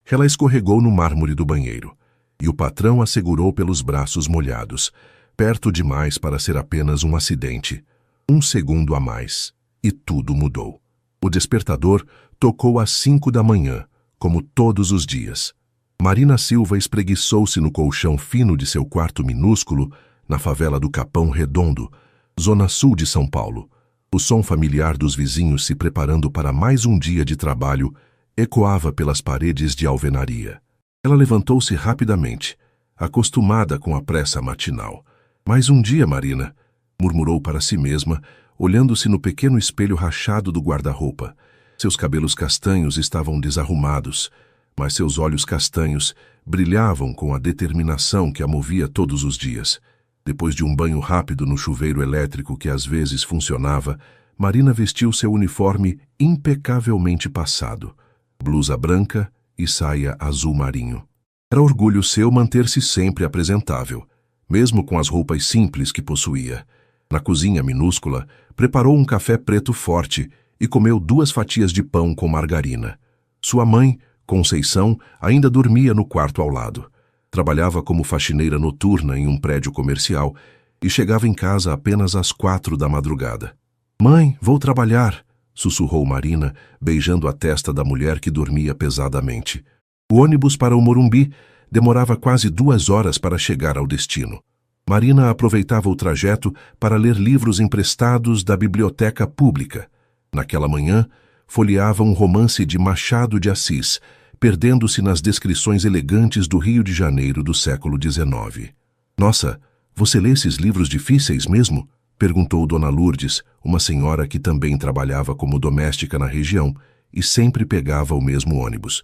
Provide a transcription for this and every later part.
Ela escorregou no mármore do banheiro, e o patrão a segurou pelos braços molhados, perto demais para ser apenas um acidente. Um segundo a mais, e tudo mudou. O despertador tocou às 5 da manhã, como todos os dias. Marina Silva espreguiçou-se no colchão fino de seu quarto minúsculo, na favela do Capão Redondo, zona sul de São Paulo. O som familiar dos vizinhos se preparando para mais um dia de trabalho ecoava pelas paredes de alvenaria. Ela levantou-se rapidamente, acostumada com a pressa matinal. Mais um dia, Marina, murmurou para si mesma, olhando-se no pequeno espelho rachado do guarda-roupa. Seus cabelos castanhos estavam desarrumados, mas seus olhos castanhos brilhavam com a determinação que a movia todos os dias. Depois de um banho rápido no chuveiro elétrico que às vezes funcionava, Marina vestiu seu uniforme impecavelmente passado, blusa branca e saia azul marinho. Era orgulho seu manter-se sempre apresentável, mesmo com as roupas simples que possuía. Na cozinha minúscula, preparou um café preto forte e comeu 2 fatias de pão com margarina. Sua mãe, Conceição, ainda dormia no quarto ao lado. Trabalhava como faxineira noturna em um prédio comercial e chegava em casa apenas às 4 da madrugada. «Mãe, vou trabalhar», sussurrou Marina, beijando a testa da mulher que dormia pesadamente. O ônibus para o Morumbi demorava quase 2 horas para chegar ao destino. Marina aproveitava o trajeto para ler livros emprestados da biblioteca pública. Naquela manhã, folheava um romance de Machado de Assis, perdendo-se nas descrições elegantes do Rio de Janeiro do século XIX. «Nossa, você lê esses livros difíceis mesmo?» perguntou Dona Lourdes, uma senhora que também trabalhava como doméstica na região e sempre pegava o mesmo ônibus.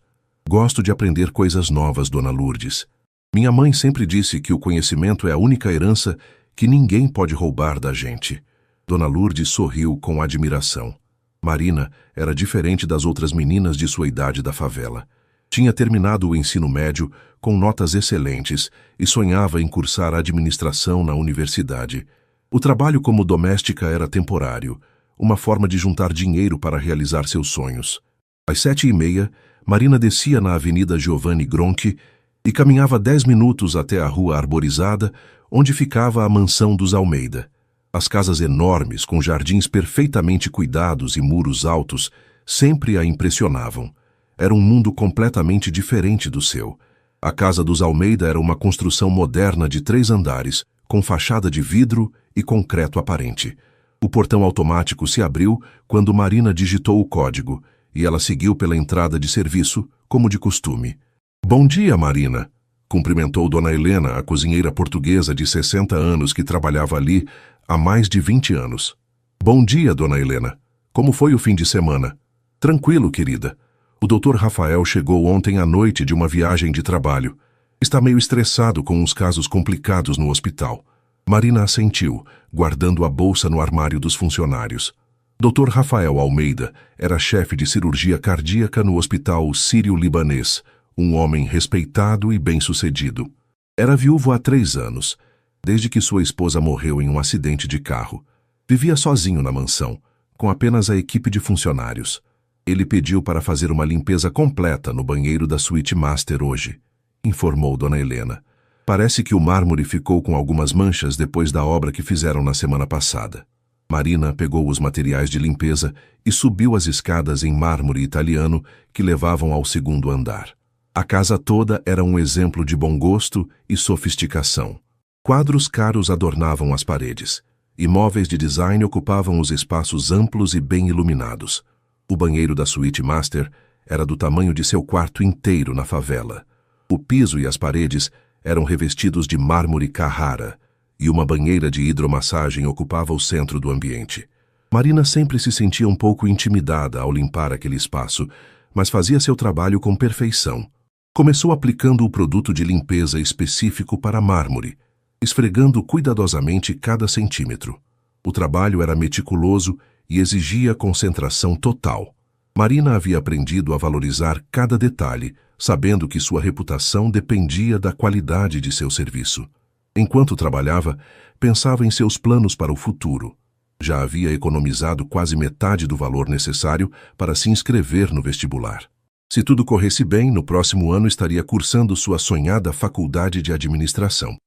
«Gosto de aprender coisas novas, Dona Lourdes. Minha mãe sempre disse que o conhecimento é a única herança que ninguém pode roubar da gente». Dona Lourdes sorriu com admiração. Marina era diferente das outras meninas de sua idade da favela. Tinha terminado o ensino médio com notas excelentes e sonhava em cursar administração na universidade. O trabalho como doméstica era temporário, uma forma de juntar dinheiro para realizar seus sonhos. Às 7h30, Marina descia na Avenida Giovanni Gronchi e caminhava 10 minutos até a rua arborizada, onde ficava a mansão dos Almeida. As casas enormes, com jardins perfeitamente cuidados e muros altos, sempre a impressionavam. Era um mundo completamente diferente do seu. A casa dos Almeida era uma construção moderna de 3 andares, com fachada de vidro e concreto aparente. O portão automático se abriu quando Marina digitou o código, e ela seguiu pela entrada de serviço, como de costume. «Bom dia, Marina», cumprimentou Dona Helena, a cozinheira portuguesa de 60 anos que trabalhava ali há mais de 20 anos. «Bom dia, Dona Helena. Como foi o fim de semana?» «Tranquilo, querida. O Dr. Rafael chegou ontem à noite de uma viagem de trabalho. Está meio estressado com uns casos complicados no hospital». Marina assentiu, guardando a bolsa no armário dos funcionários. Dr. Rafael Almeida era chefe de cirurgia cardíaca no Hospital Sírio-Libanês, um homem respeitado e bem-sucedido. Era viúvo há 3 anos, desde que sua esposa morreu em um acidente de carro. Vivia sozinho na mansão, com apenas a equipe de funcionários. Ele pediu para fazer uma limpeza completa no banheiro da suíte master hoje, informou Dona Helena. Parece que o mármore ficou com algumas manchas depois da obra que fizeram na semana passada. Marina pegou os materiais de limpeza e subiu as escadas em mármore italiano que levavam ao 2º andar. A casa toda era um exemplo de bom gosto e sofisticação. Quadros caros adornavam as paredes. Imóveis de design ocupavam os espaços amplos e bem iluminados. O banheiro da suíte master era do tamanho de seu quarto inteiro na favela. O piso e as paredes eram revestidos de mármore Carrara, e uma banheira de hidromassagem ocupava o centro do ambiente. Marina sempre se sentia um pouco intimidada ao limpar aquele espaço, mas fazia seu trabalho com perfeição. Começou aplicando o produto de limpeza específico para mármore, esfregando cuidadosamente cada centímetro. O trabalho era meticuloso e exigia concentração total. Marina havia aprendido a valorizar cada detalhe, sabendo que sua reputação dependia da qualidade de seu serviço. Enquanto trabalhava, pensava em seus planos para o futuro. Já havia economizado quase metade do valor necessário para se inscrever no vestibular. Se tudo corresse bem, no próximo ano estaria cursando sua sonhada faculdade de administração.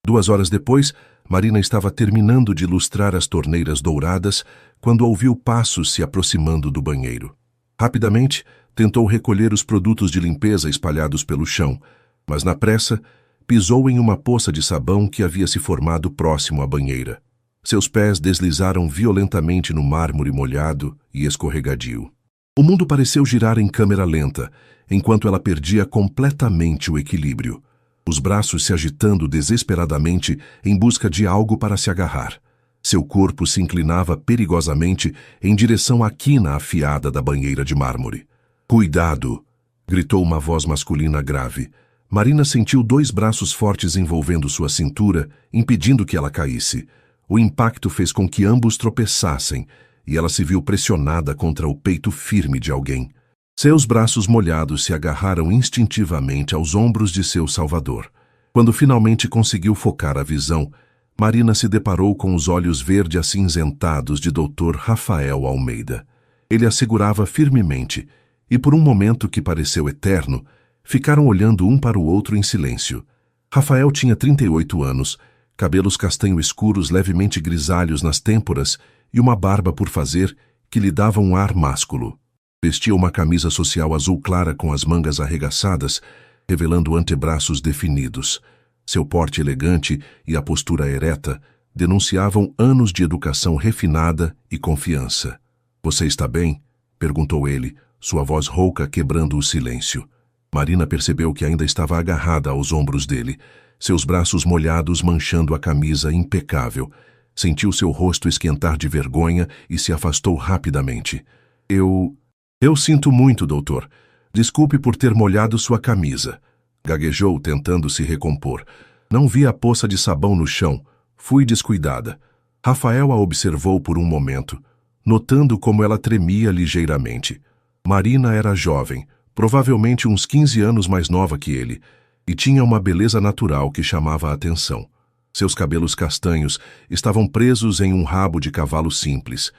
2 horas depois, Marina estava terminando de lustrar as torneiras douradas quando ouviu passos se aproximando do banheiro. Rapidamente, tentou recolher os produtos de limpeza espalhados pelo chão, mas na pressa, pisou em uma poça de sabão que havia se formado próximo à banheira. Seus pés deslizaram violentamente no mármore molhado e escorregadio. O mundo pareceu girar em câmera lenta, enquanto ela perdia completamente o equilíbrio, os braços se agitando desesperadamente em busca de algo para se agarrar. Seu corpo se inclinava perigosamente em direção à quina afiada da banheira de mármore. "Cuidado!" gritou uma voz masculina grave. Marina sentiu 2 braços fortes envolvendo sua cintura, impedindo que ela caísse. O impacto fez com que ambos tropeçassem, e ela se viu pressionada contra o peito firme de alguém. Seus braços molhados se agarraram instintivamente aos ombros de seu salvador. Quando finalmente conseguiu focar a visão, Marina se deparou com os olhos verde acinzentados de Dr. Rafael Almeida. Ele a segurava firmemente, e por um momento que pareceu eterno, ficaram olhando um para o outro em silêncio. Rafael tinha 38 anos, cabelos castanho escuros levemente grisalhos nas têmporas e uma barba por fazer que lhe dava um ar másculo. Vestia uma camisa social azul clara com as mangas arregaçadas, revelando antebraços definidos. Seu porte elegante e a postura ereta denunciavam anos de educação refinada e confiança. "Você está bem?" perguntou ele, sua voz rouca quebrando o silêncio. Marina percebeu que ainda estava agarrada aos ombros dele, seus braços molhados manchando a camisa impecável. Sentiu seu rosto esquentar de vergonha e se afastou rapidamente. Eu sinto muito, doutor. Desculpe por ter molhado sua camisa." Gaguejou, tentando se recompor. "Não vi a poça de sabão no chão. Fui descuidada." Rafael a observou por um momento, notando como ela tremia ligeiramente. Marina era jovem, provavelmente uns 15 anos mais nova que ele, e tinha uma beleza natural que chamava a atenção. Seus cabelos castanhos estavam presos em um rabo de cavalo simples,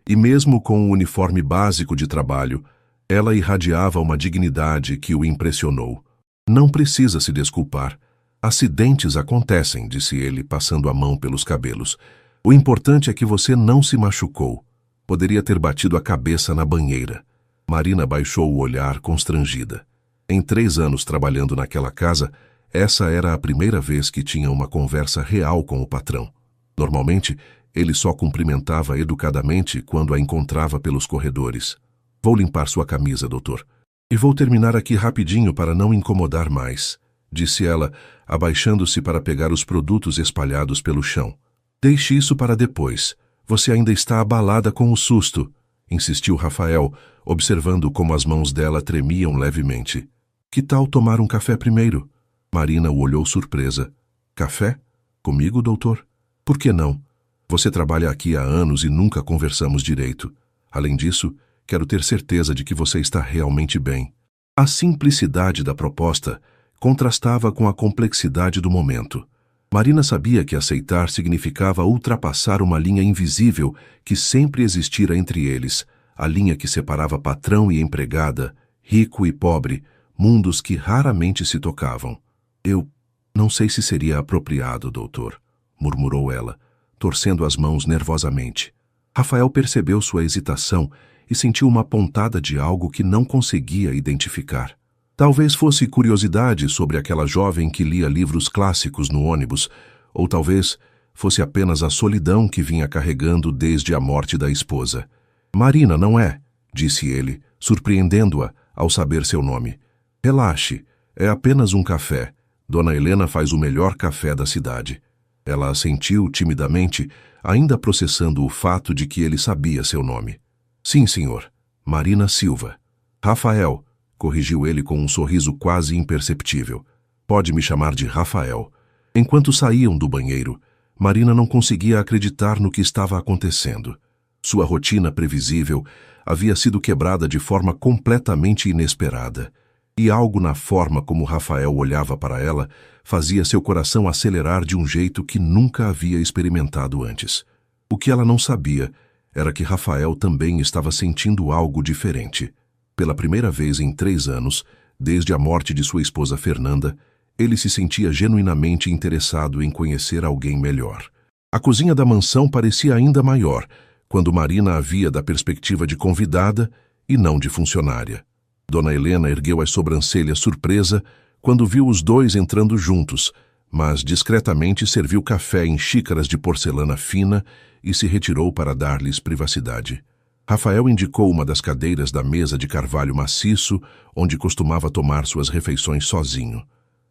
e mesmo com o uniforme básico de trabalho, ela irradiava uma dignidade que o impressionou. "Não precisa se desculpar. Acidentes acontecem", disse ele, passando a mão pelos cabelos. "O importante é que você não se machucou. Poderia ter batido a cabeça na banheira." Marina baixou o olhar constrangida. Em 3 anos trabalhando naquela casa, essa era a primeira vez que tinha uma conversa real com o patrão. Normalmente, ele só cumprimentava educadamente quando a encontrava pelos corredores. "Vou limpar sua camisa, doutor. E vou terminar aqui rapidinho para não incomodar mais", disse ela, abaixando-se para pegar os produtos espalhados pelo chão. "Deixe isso para depois. Você ainda está abalada com o susto", insistiu Rafael, observando como as mãos dela tremiam levemente. "Que tal tomar um café primeiro?" Marina o olhou surpresa. "Café? Comigo, doutor? Por que não? Você trabalha aqui há anos e nunca conversamos direito. Além disso, quero ter certeza de que você está realmente bem." A simplicidade da proposta contrastava com a complexidade do momento. Marina sabia que aceitar significava ultrapassar uma linha invisível que sempre existira entre eles, a linha que separava patrão e empregada, rico e pobre, mundos que raramente se tocavam. "Eu não sei se seria apropriado, doutor", murmurou ela, torcendo as mãos nervosamente. Rafael percebeu sua hesitação e sentiu uma pontada de algo que não conseguia identificar. Talvez fosse curiosidade sobre aquela jovem que lia livros clássicos no ônibus, ou talvez fosse apenas a solidão que vinha carregando desde a morte da esposa. "Marina, não é?", disse ele, surpreendendo-a ao saber seu nome. "Relaxe, é apenas um café. Dona Helena faz o melhor café da cidade." Ela assentiu timidamente, ainda processando o fato de que ele sabia seu nome. "Sim, senhor. Marina Silva." "Rafael", corrigiu ele com um sorriso quase imperceptível. "Pode me chamar de Rafael." Enquanto saíam do banheiro, Marina não conseguia acreditar no que estava acontecendo. Sua rotina previsível havia sido quebrada de forma completamente inesperada, e algo na forma como Rafael olhava para ela fazia seu coração acelerar de um jeito que nunca havia experimentado antes. O que ela não sabia era que Rafael também estava sentindo algo diferente. Pela primeira vez em 3 anos, desde a morte de sua esposa Fernanda, ele se sentia genuinamente interessado em conhecer alguém melhor. A cozinha da mansão parecia ainda maior, quando Marina a via da perspectiva de convidada e não de funcionária. Dona Helena ergueu as sobrancelhas surpresa quando viu os dois entrando juntos, mas discretamente serviu café em xícaras de porcelana fina e se retirou para dar-lhes privacidade. Rafael indicou uma das cadeiras da mesa de carvalho maciço, onde costumava tomar suas refeições sozinho.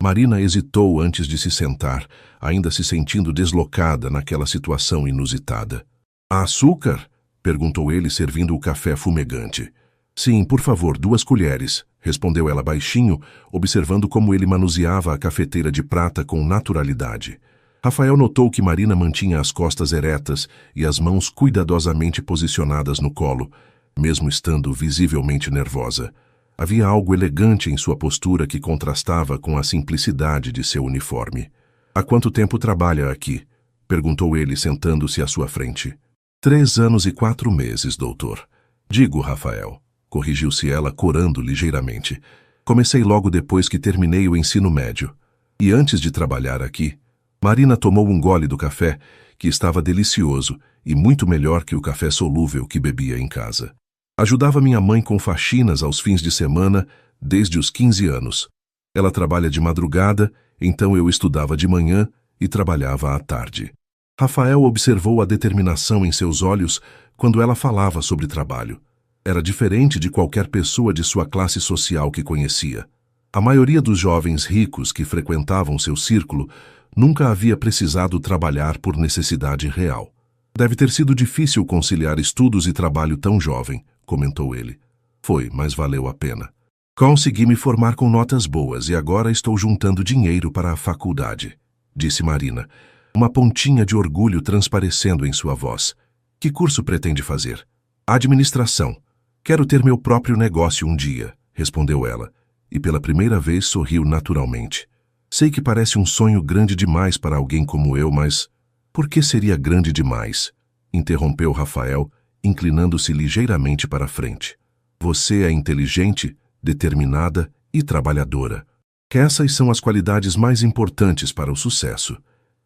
Marina hesitou antes de se sentar, ainda se sentindo deslocada naquela situação inusitada. "Há açúcar?" perguntou ele, servindo o café fumegante. "Sim, por favor, 2 colheres", respondeu ela baixinho, observando como ele manuseava a cafeteira de prata com naturalidade. Rafael notou que Marina mantinha as costas eretas e as mãos cuidadosamente posicionadas no colo, mesmo estando visivelmente nervosa. Havia algo elegante em sua postura que contrastava com a simplicidade de seu uniforme. "Há quanto tempo trabalha aqui?" perguntou ele, sentando-se à sua frente. 3 anos e 4 meses, doutor." "Digo, Rafael", corrigiu-se ela, corando ligeiramente. "Comecei logo depois que terminei o ensino médio. E antes de trabalhar aqui..." Marina tomou um gole do café, que estava delicioso e muito melhor que o café solúvel que bebia em casa. "Ajudava minha mãe com faxinas aos fins de semana desde os 15 anos. Ela trabalha de madrugada, então eu estudava de manhã e trabalhava à tarde." Rafael observou a determinação em seus olhos quando ela falava sobre trabalho. Era diferente de qualquer pessoa de sua classe social que conhecia. A maioria dos jovens ricos que frequentavam seu círculo nunca havia precisado trabalhar por necessidade real. "Deve ter sido difícil conciliar estudos e trabalho tão jovem", comentou ele. "Foi, mas valeu a pena. Consegui me formar com notas boas e agora estou juntando dinheiro para a faculdade", disse Marina, uma pontinha de orgulho transparecendo em sua voz. "Que curso pretende fazer?" "Administração. Quero ter meu próprio negócio um dia", respondeu ela, e pela primeira vez sorriu naturalmente. "Sei que parece um sonho grande demais para alguém como eu, mas..." "Por que seria grande demais?" interrompeu Rafael, inclinando-se ligeiramente para a frente. "Você é inteligente, determinada e trabalhadora. Que essas são as qualidades mais importantes para o sucesso."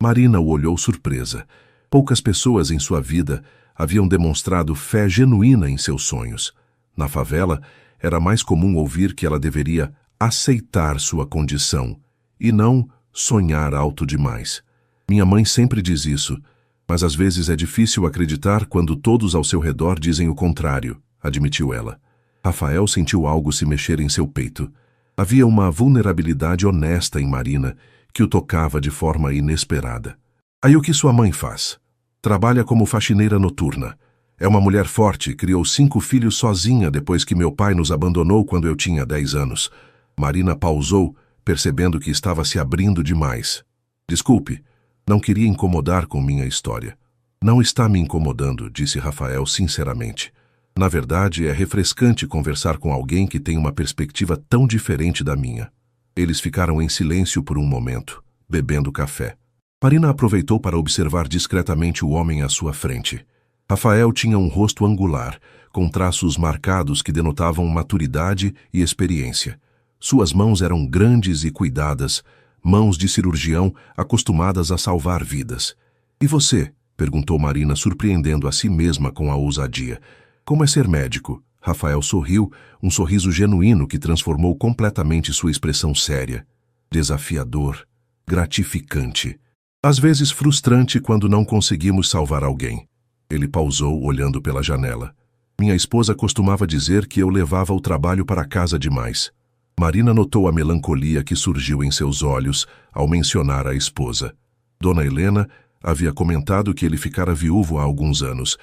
Marina o olhou surpresa. Poucas pessoas em sua vida haviam demonstrado fé genuína em seus sonhos. Na favela, era mais comum ouvir que ela deveria aceitar sua condição e não sonhar alto demais. "Minha mãe sempre diz isso, mas às vezes é difícil acreditar quando todos ao seu redor dizem o contrário", admitiu ela. Rafael sentiu algo se mexer em seu peito. Havia uma vulnerabilidade honesta em Marina que o tocava de forma inesperada. "Aí o que sua mãe faz?" "Trabalha como faxineira noturna. É uma mulher forte, criou 5 filhos sozinha depois que meu pai nos abandonou quando eu tinha 10 anos. Marina pausou, percebendo que estava se abrindo demais. "Desculpe, não queria incomodar com minha história." "Não está me incomodando", disse Rafael sinceramente. "Na verdade, é refrescante conversar com alguém que tem uma perspectiva tão diferente da minha." Eles ficaram em silêncio por um momento, bebendo café. Marina aproveitou para observar discretamente o homem à sua frente. Rafael tinha um rosto angular, com traços marcados que denotavam maturidade e experiência. Suas mãos eram grandes e cuidadas, mãos de cirurgião acostumadas a salvar vidas. "E você?", perguntou Marina, surpreendendo a si mesma com a ousadia. "Como é ser médico?" Rafael sorriu, um sorriso genuíno que transformou completamente sua expressão séria. "Desafiador, gratificante. Às vezes frustrante quando não conseguimos salvar alguém." Ele pausou, olhando pela janela. "Minha esposa costumava dizer que eu levava o trabalho para casa demais." Marina notou a melancolia que surgiu em seus olhos ao mencionar a esposa. Dona Helena havia comentado que ele ficara viúvo há alguns anos,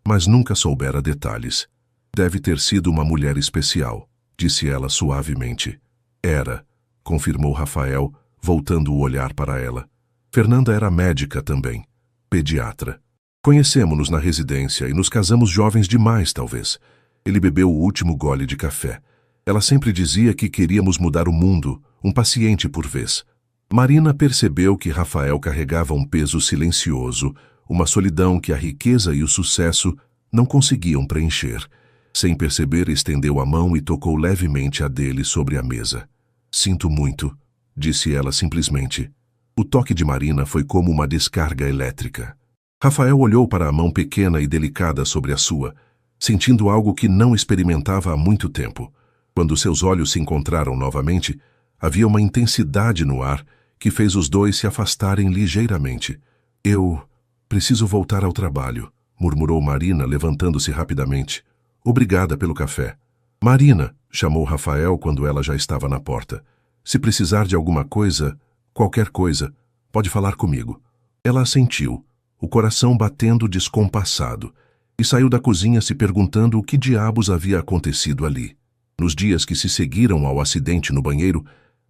mas nunca soubera detalhes. "Deve ter sido uma mulher especial", disse ela suavemente. "Era", confirmou Rafael, voltando o olhar para ela. "Fernanda era médica também, pediatra. Conhecemo-nos na residência e nos casamos jovens demais, talvez." Ele bebeu o último gole de café. "Ela sempre dizia que queríamos mudar o mundo, um paciente por vez." Marina percebeu que Rafael carregava um peso silencioso, uma solidão que a riqueza e o sucesso não conseguiam preencher. Sem perceber, estendeu a mão e tocou levemente a dele sobre a mesa. Sinto muito, disse ela simplesmente. O toque de Marina foi como uma descarga elétrica. Rafael olhou para a mão pequena e delicada sobre a sua, sentindo algo que não experimentava há muito tempo. Quando seus olhos se encontraram novamente, havia uma intensidade no ar que fez os dois se afastarem ligeiramente. Eu preciso voltar ao trabalho, murmurou Marina, levantando-se rapidamente. Obrigada pelo café. Marina, chamou Rafael quando ela já estava na porta. Se precisar de alguma coisa, qualquer coisa, pode falar comigo. Ela assentiu, o coração batendo descompassado, e saiu da cozinha se perguntando o que diabos havia acontecido ali. Nos dias que se seguiram ao acidente no banheiro,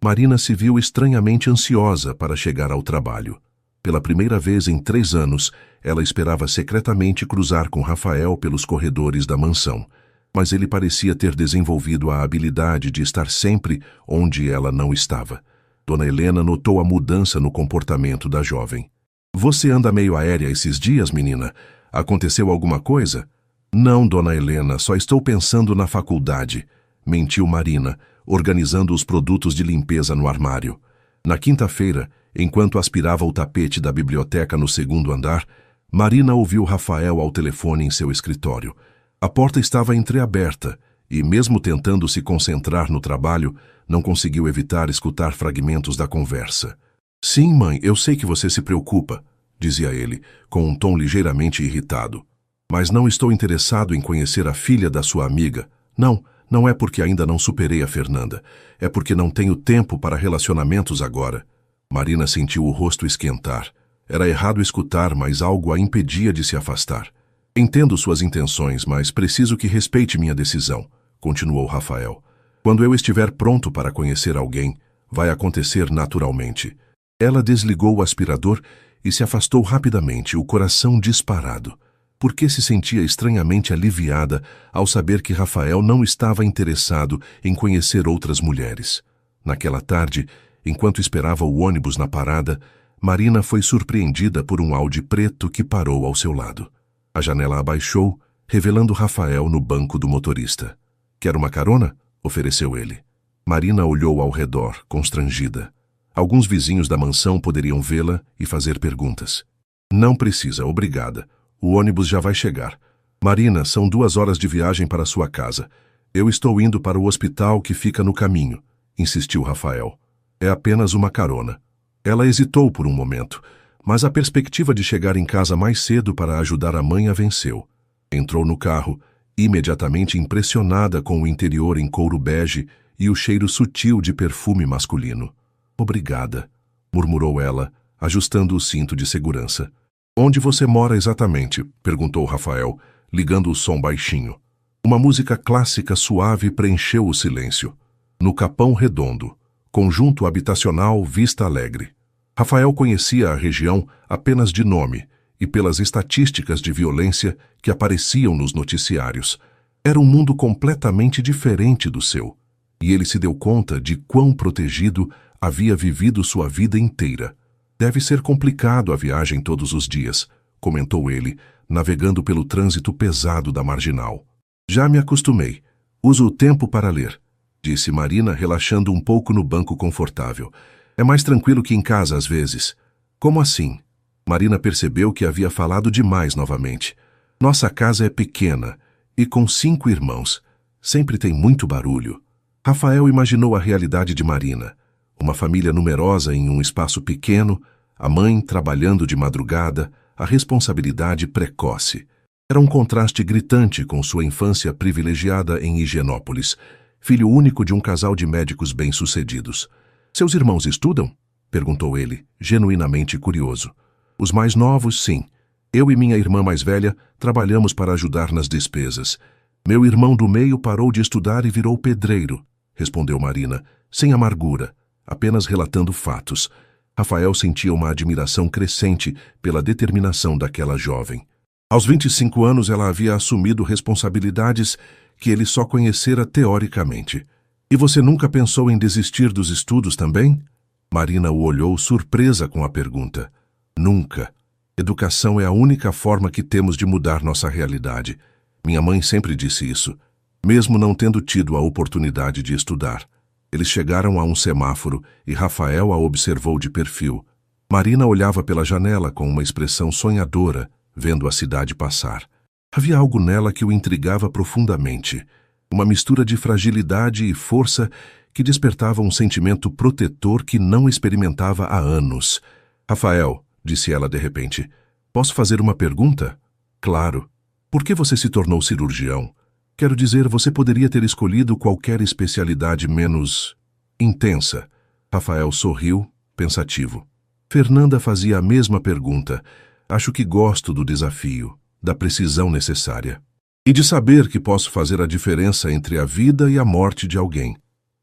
Marina se viu estranhamente ansiosa para chegar ao trabalho. Pela primeira vez em 3 anos, ela esperava secretamente cruzar com Rafael pelos corredores da mansão, mas ele parecia ter desenvolvido a habilidade de estar sempre onde ela não estava. Dona Helena notou a mudança no comportamento da jovem. Você anda meio aérea esses dias, menina? Aconteceu alguma coisa? Não, Dona Helena, só estou pensando na faculdade, mentiu Marina, organizando os produtos de limpeza no armário. Na quinta-feira, enquanto aspirava o tapete da biblioteca no 2º andar, Marina ouviu Rafael ao telefone em seu escritório. A porta estava entreaberta e, mesmo tentando se concentrar no trabalho, não conseguiu evitar escutar fragmentos da conversa. Sim, mãe, eu sei que você se preocupa, dizia ele, com um tom ligeiramente irritado. Mas não estou interessado em conhecer a filha da sua amiga. Não é porque ainda não superei a Fernanda. É porque não tenho tempo para relacionamentos agora. Marina sentiu o rosto esquentar. Era errado escutar, mas algo a impedia de se afastar. Entendo suas intenções, mas preciso que respeite minha decisão, continuou Rafael. Quando eu estiver pronto para conhecer alguém, vai acontecer naturalmente. Ela desligou o aspirador e se afastou rapidamente, o coração disparado, porque se sentia estranhamente aliviada ao saber que Rafael não estava interessado em conhecer outras mulheres. Naquela tarde, enquanto esperava o ônibus na parada, Marina foi surpreendida por um Audi preto que parou ao seu lado. A janela abaixou, revelando Rafael no banco do motorista. Quer uma carona? Ofereceu ele. Marina olhou ao redor, constrangida. Alguns vizinhos da mansão poderiam vê-la e fazer perguntas. Não precisa, obrigada. O ônibus já vai chegar. Marina, são 2 horas de viagem para sua casa. Eu estou indo para o hospital que fica no caminho, insistiu Rafael. É apenas uma carona. Ela hesitou por um momento, mas a perspectiva de chegar em casa mais cedo para ajudar a mãe a venceu. Entrou no carro, imediatamente impressionada com o interior em couro bege e o cheiro sutil de perfume masculino. Obrigada, murmurou ela, ajustando o cinto de segurança. Onde você mora exatamente? Perguntou Rafael, ligando o som baixinho. Uma música clássica suave preencheu o silêncio. No Capão Redondo, conjunto habitacional Vista Alegre. Rafael conhecia a região apenas de nome e pelas estatísticas de violência que apareciam nos noticiários. Era um mundo completamente diferente do seu, e ele se deu conta de quão protegido havia vivido sua vida inteira. Deve ser complicado a viagem todos os dias, comentou ele, navegando pelo trânsito pesado da Marginal. Já me acostumei. Uso o tempo para ler, disse Marina, relaxando um pouco no banco confortável. É mais tranquilo que em casa às vezes. Como assim? Marina percebeu que havia falado demais novamente. Nossa casa é pequena e com 5 irmãos. Sempre tem muito barulho. Rafael imaginou a realidade de Marina. Uma família numerosa em um espaço pequeno, a mãe trabalhando de madrugada, a responsabilidade precoce. Era um contraste gritante com sua infância privilegiada em Higienópolis, filho único de um casal de médicos bem-sucedidos. Seus irmãos estudam? Perguntou ele, genuinamente curioso. Os mais novos, sim. Eu e minha irmã mais velha trabalhamos para ajudar nas despesas. Meu irmão do meio parou de estudar e virou pedreiro, respondeu Marina, sem amargura, apenas relatando fatos. Rafael sentia uma admiração crescente pela determinação daquela jovem. Aos 25 anos ela havia assumido responsabilidades que ele só conhecera teoricamente. E você nunca pensou em desistir dos estudos também? Marina o olhou surpresa com a pergunta. Nunca. Educação é a única forma que temos de mudar nossa realidade. Minha mãe sempre disse isso. mesmo não tendo tido a oportunidade de estudar. Eles chegaram a um semáforo e Rafael a observou de perfil. Marina olhava pela janela com uma expressão sonhadora, vendo a cidade passar. Havia algo nela que o intrigava profundamente, uma mistura de fragilidade e força que despertava um sentimento protetor que não experimentava há anos. Rafael, disse ela de repente, posso fazer uma pergunta? Claro. Por que você se tornou cirurgião? Quero dizer, você poderia ter escolhido qualquer especialidade menos intensa. Rafael sorriu, pensativo. Fernanda fazia a mesma pergunta. Acho que gosto do desafio, da precisão necessária. E de saber que posso fazer a diferença entre a vida e a morte de alguém.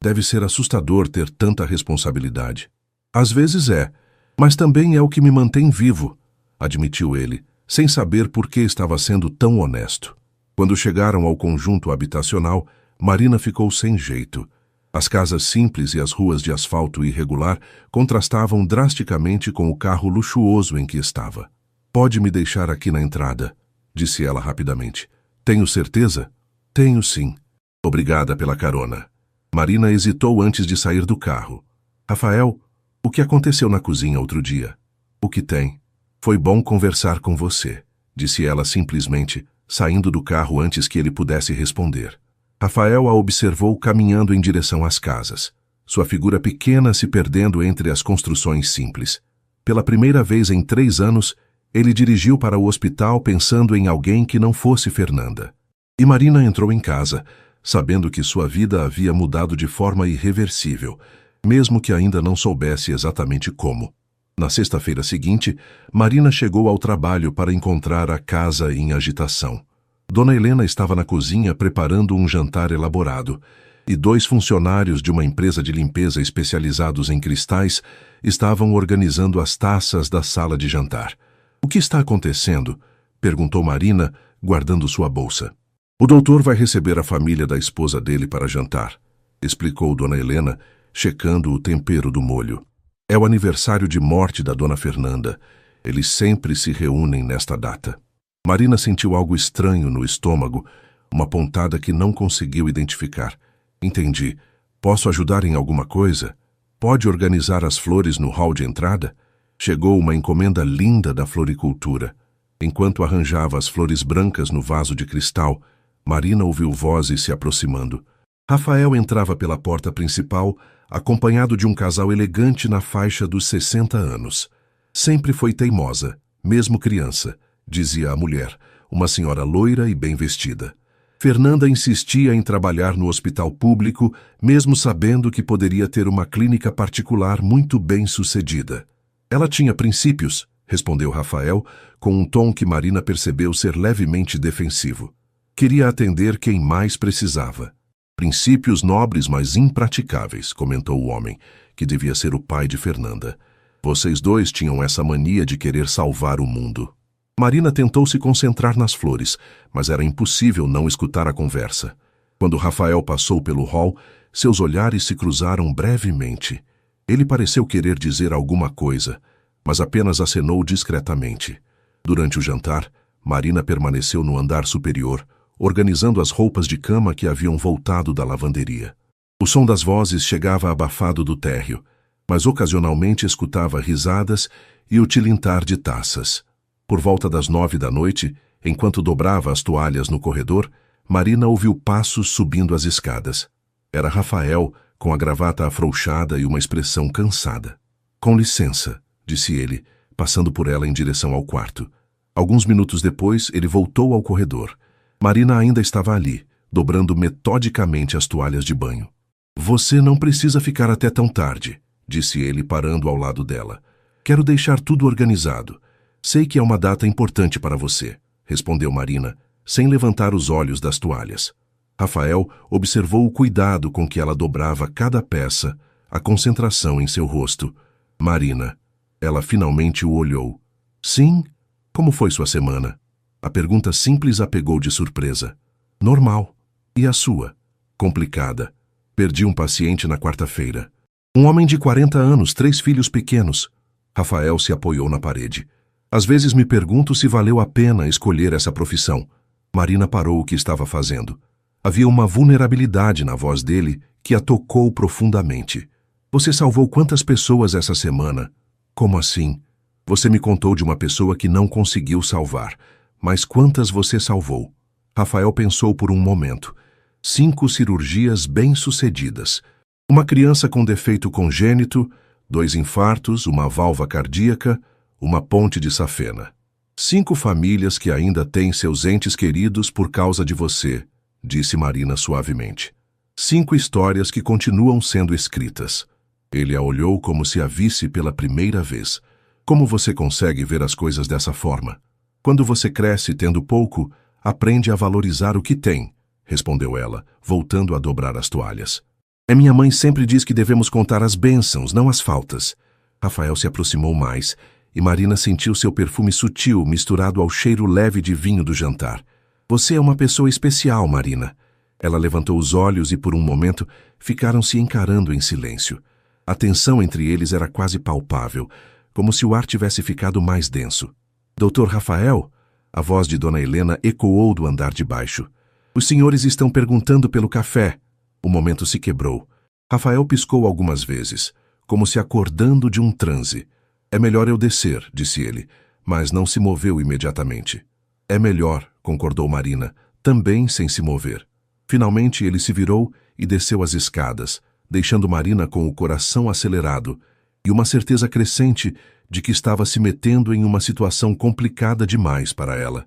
Deve ser assustador ter tanta responsabilidade. Às vezes é, mas também é o que me mantém vivo, admitiu ele, sem saber por que estava sendo tão honesto. Quando chegaram ao conjunto habitacional, Marina ficou sem jeito. As casas simples e as ruas de asfalto irregular contrastavam drasticamente com o carro luxuoso em que estava. Pode me deixar aqui na entrada, disse ela rapidamente. Tenho certeza? Tenho sim. Obrigada pela carona. Marina hesitou antes de sair do carro. Rafael, o que aconteceu na cozinha outro dia? O que tem? Foi bom conversar com você, disse ela simplesmente, saindo do carro antes que ele pudesse responder. Rafael a observou caminhando em direção às casas, sua figura pequena se perdendo entre as construções simples. Pela primeira vez em 3 anos, ele dirigiu para o hospital pensando em alguém que não fosse Fernanda. E Marina entrou em casa, sabendo que sua vida havia mudado de forma irreversível, mesmo que ainda não soubesse exatamente como. Na sexta-feira seguinte, Marina chegou ao trabalho para encontrar a casa em agitação. Dona Helena estava na cozinha preparando um jantar elaborado, e 2 funcionários de uma empresa de limpeza especializados em cristais estavam organizando as taças da sala de jantar. O que está acontecendo? Perguntou Marina, guardando sua bolsa. O doutor vai receber a família da esposa dele para jantar, explicou Dona Helena, checando o tempero do molho. É o aniversário de morte da Dona Fernanda. Eles sempre se reúnem nesta data. Marina sentiu algo estranho no estômago, uma pontada que não conseguiu identificar. Entendi. Posso ajudar em alguma coisa? Pode organizar as flores no hall de entrada? Chegou uma encomenda linda da floricultura. Enquanto arranjava as flores brancas no vaso de cristal, Marina ouviu vozes se aproximando. Rafael entrava pela porta principal, acompanhado de um casal elegante na faixa dos 60 anos. Sempre foi teimosa, mesmo criança, dizia a mulher, uma senhora loira e bem vestida. Fernanda insistia em trabalhar no hospital público, mesmo sabendo que poderia ter uma clínica particular muito bem sucedida. Ela tinha princípios, respondeu Rafael, com um tom que Marina percebeu ser levemente defensivo. Queria atender quem mais precisava. Princípios nobres, mas impraticáveis, comentou o homem, que devia ser o pai de Fernanda. Vocês 2 tinham essa mania de querer salvar o mundo. Marina tentou se concentrar nas flores, mas era impossível não escutar a conversa. Quando Rafael passou pelo hall, seus olhares se cruzaram brevemente. Ele pareceu querer dizer alguma coisa, mas apenas acenou discretamente. Durante o jantar, Marina permaneceu no andar superior, organizando as roupas de cama que haviam voltado da lavanderia. O som das vozes chegava abafado do térreo, mas ocasionalmente escutava risadas e o tilintar de taças. Por volta das 9 da noite, enquanto dobrava as toalhas no corredor, Marina ouviu passos subindo as escadas. Era Rafael, com a gravata afrouxada e uma expressão cansada. Com licença, disse ele, passando por ela em direção ao quarto. Alguns minutos depois, ele voltou ao corredor. Marina ainda estava ali, dobrando metodicamente as toalhas de banho. Você não precisa ficar até tão tarde, disse ele, parando ao lado dela. Quero deixar tudo organizado. Sei que é uma data importante para você, respondeu Marina, sem levantar os olhos das toalhas. Rafael observou o cuidado com que ela dobrava cada peça, a concentração em seu rosto. Marina. Ela finalmente o olhou. Sim? Como foi sua semana? A pergunta simples a pegou de surpresa. Normal. E a sua? Complicada. Perdi um paciente na quarta-feira. Um homem de 40 anos, 3 filhos pequenos. Rafael se apoiou na parede. Às vezes me pergunto se valeu a pena escolher essa profissão. Marina parou o que estava fazendo. Havia uma vulnerabilidade na voz dele que a tocou profundamente. Você salvou quantas pessoas essa semana? Como assim? Você me contou de uma pessoa que não conseguiu salvar. Mas quantas você salvou? Rafael pensou por um momento. 5 cirurgias bem-sucedidas. Uma criança com defeito congênito, 2 infartos, uma válvula cardíaca, uma ponte de safena. 5 famílias que ainda têm seus entes queridos por causa de você, disse Marina suavemente. 5 histórias que continuam sendo escritas. Ele a olhou como se a visse pela primeira vez. Como você consegue ver as coisas dessa forma? Quando você cresce tendo pouco, aprende a valorizar o que tem, respondeu ela, voltando a dobrar as toalhas. Minha mãe sempre diz que devemos contar as bênçãos, não as faltas. Rafael se aproximou mais, e Marina sentiu seu perfume sutil misturado ao cheiro leve de vinho do jantar. Você é uma pessoa especial, Marina. Ela levantou os olhos e por um momento ficaram se encarando em silêncio. A tensão entre eles era quase palpável, como se o ar tivesse ficado mais denso. Doutor Rafael? A voz de Dona Helena ecoou do andar de baixo. Os senhores estão perguntando pelo café. O momento se quebrou. Rafael piscou algumas vezes, como se acordando de um transe. É melhor eu descer, disse ele, mas não se moveu imediatamente. É melhor, concordou Marina, também sem se mover. Finalmente ele se virou e desceu as escadas, deixando Marina com o coração acelerado e uma certeza crescente de que estava se metendo em uma situação complicada demais para ela.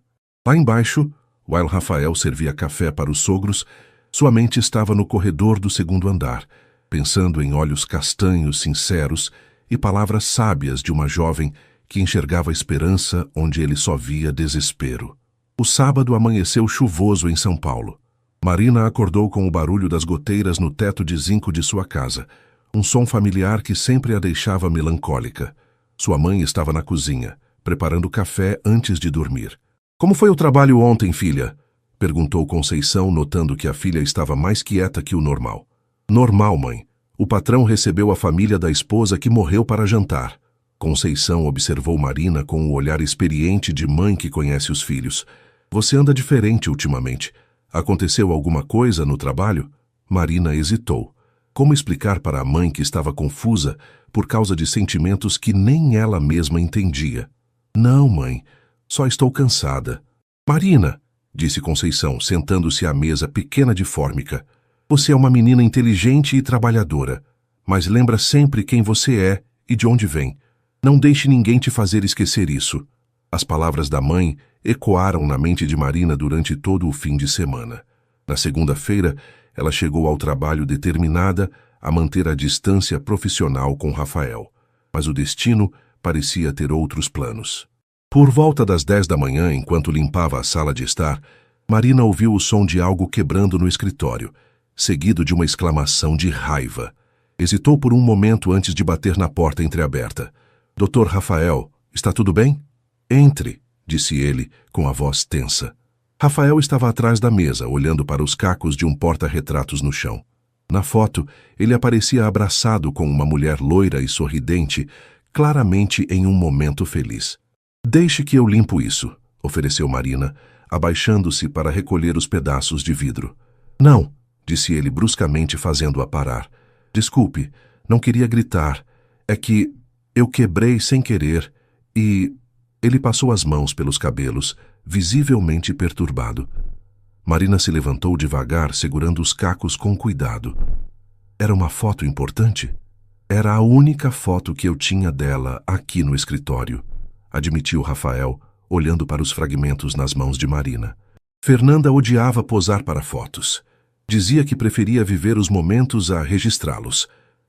Lá embaixo, while Rafael servia café para os sogros, sua mente estava no corredor do segundo andar, pensando em olhos castanhos sinceros e palavras sábias de uma jovem que enxergava esperança onde ele só via desespero. O sábado amanheceu chuvoso em São Paulo. Marina acordou com o barulho das goteiras no teto de zinco de sua casa, um som familiar que sempre a deixava melancólica. Sua mãe estava na cozinha, preparando café antes de dormir. Como foi o trabalho ontem, filha? Perguntou Conceição, notando que a filha estava mais quieta que o normal. Normal, mãe. O patrão recebeu a família da esposa que morreu para jantar. Conceição observou Marina com o olhar experiente de mãe que conhece os filhos. Você anda diferente ultimamente. Aconteceu alguma coisa no trabalho? Marina hesitou. Como explicar para a mãe que estava confusa por causa de sentimentos que nem ela mesma entendia? Não, mãe. Só estou cansada. Marina, disse Conceição, sentando-se à mesa pequena de fórmica. Você é uma menina inteligente e trabalhadora, mas lembra sempre quem você é e de onde vem. Não deixe ninguém te fazer esquecer isso. As palavras da mãe ecoaram na mente de Marina durante todo o fim de semana. Na segunda-feira, ela chegou ao trabalho determinada a manter a distância profissional com Rafael, mas o destino parecia ter outros planos. Por volta das 10 da manhã, enquanto limpava a sala de estar, Marina ouviu o som de algo quebrando no escritório, seguido de uma exclamação de raiva. Hesitou por um momento antes de bater na porta entreaberta. Doutor Rafael, está tudo bem? Entre, disse ele, com a voz tensa. Rafael estava atrás da mesa, olhando para os cacos de um porta-retratos no chão. Na foto, ele aparecia abraçado com uma mulher loira e sorridente, claramente em um momento feliz. Deixe que eu limpo isso, ofereceu Marina, abaixando-se para recolher os pedaços de vidro. Não, disse ele bruscamente, fazendo-a parar. Desculpe, não queria gritar. É que eu quebrei sem querer e... Ele passou as mãos pelos cabelos, visivelmente perturbado. Marina se levantou devagar, segurando os cacos com cuidado. Era uma foto importante? Era a única foto que eu tinha dela aqui no escritório, admitiu Rafael, olhando para os fragmentos nas mãos de Marina. Fernanda odiava posar para fotos. Dizia que preferia viver os momentos a registrá-los.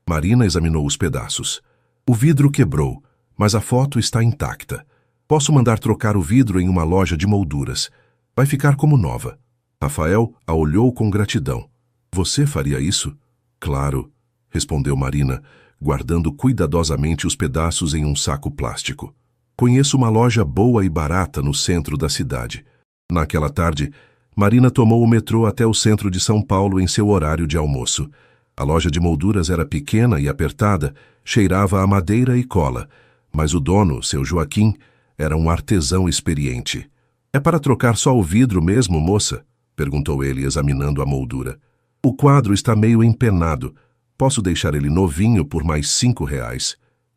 Marina examinou os pedaços. O vidro quebrou, mas a foto está intacta. Posso mandar trocar o vidro em uma loja de molduras. Vai ficar como nova. Rafael a olhou com gratidão. Você faria isso? Claro, respondeu Marina, guardando cuidadosamente os pedaços em um saco plástico. Conheço uma loja boa e barata no centro da cidade. Naquela tarde, Marina tomou o metrô até o centro de São Paulo em seu horário de almoço. A loja de molduras era pequena e apertada, cheirava a madeira e cola, mas o dono, seu Joaquim, era um artesão experiente. É para trocar só o vidro mesmo, moça? Perguntou ele, examinando a moldura. O quadro está meio empenado. Posso deixar ele novinho por mais R$ 5.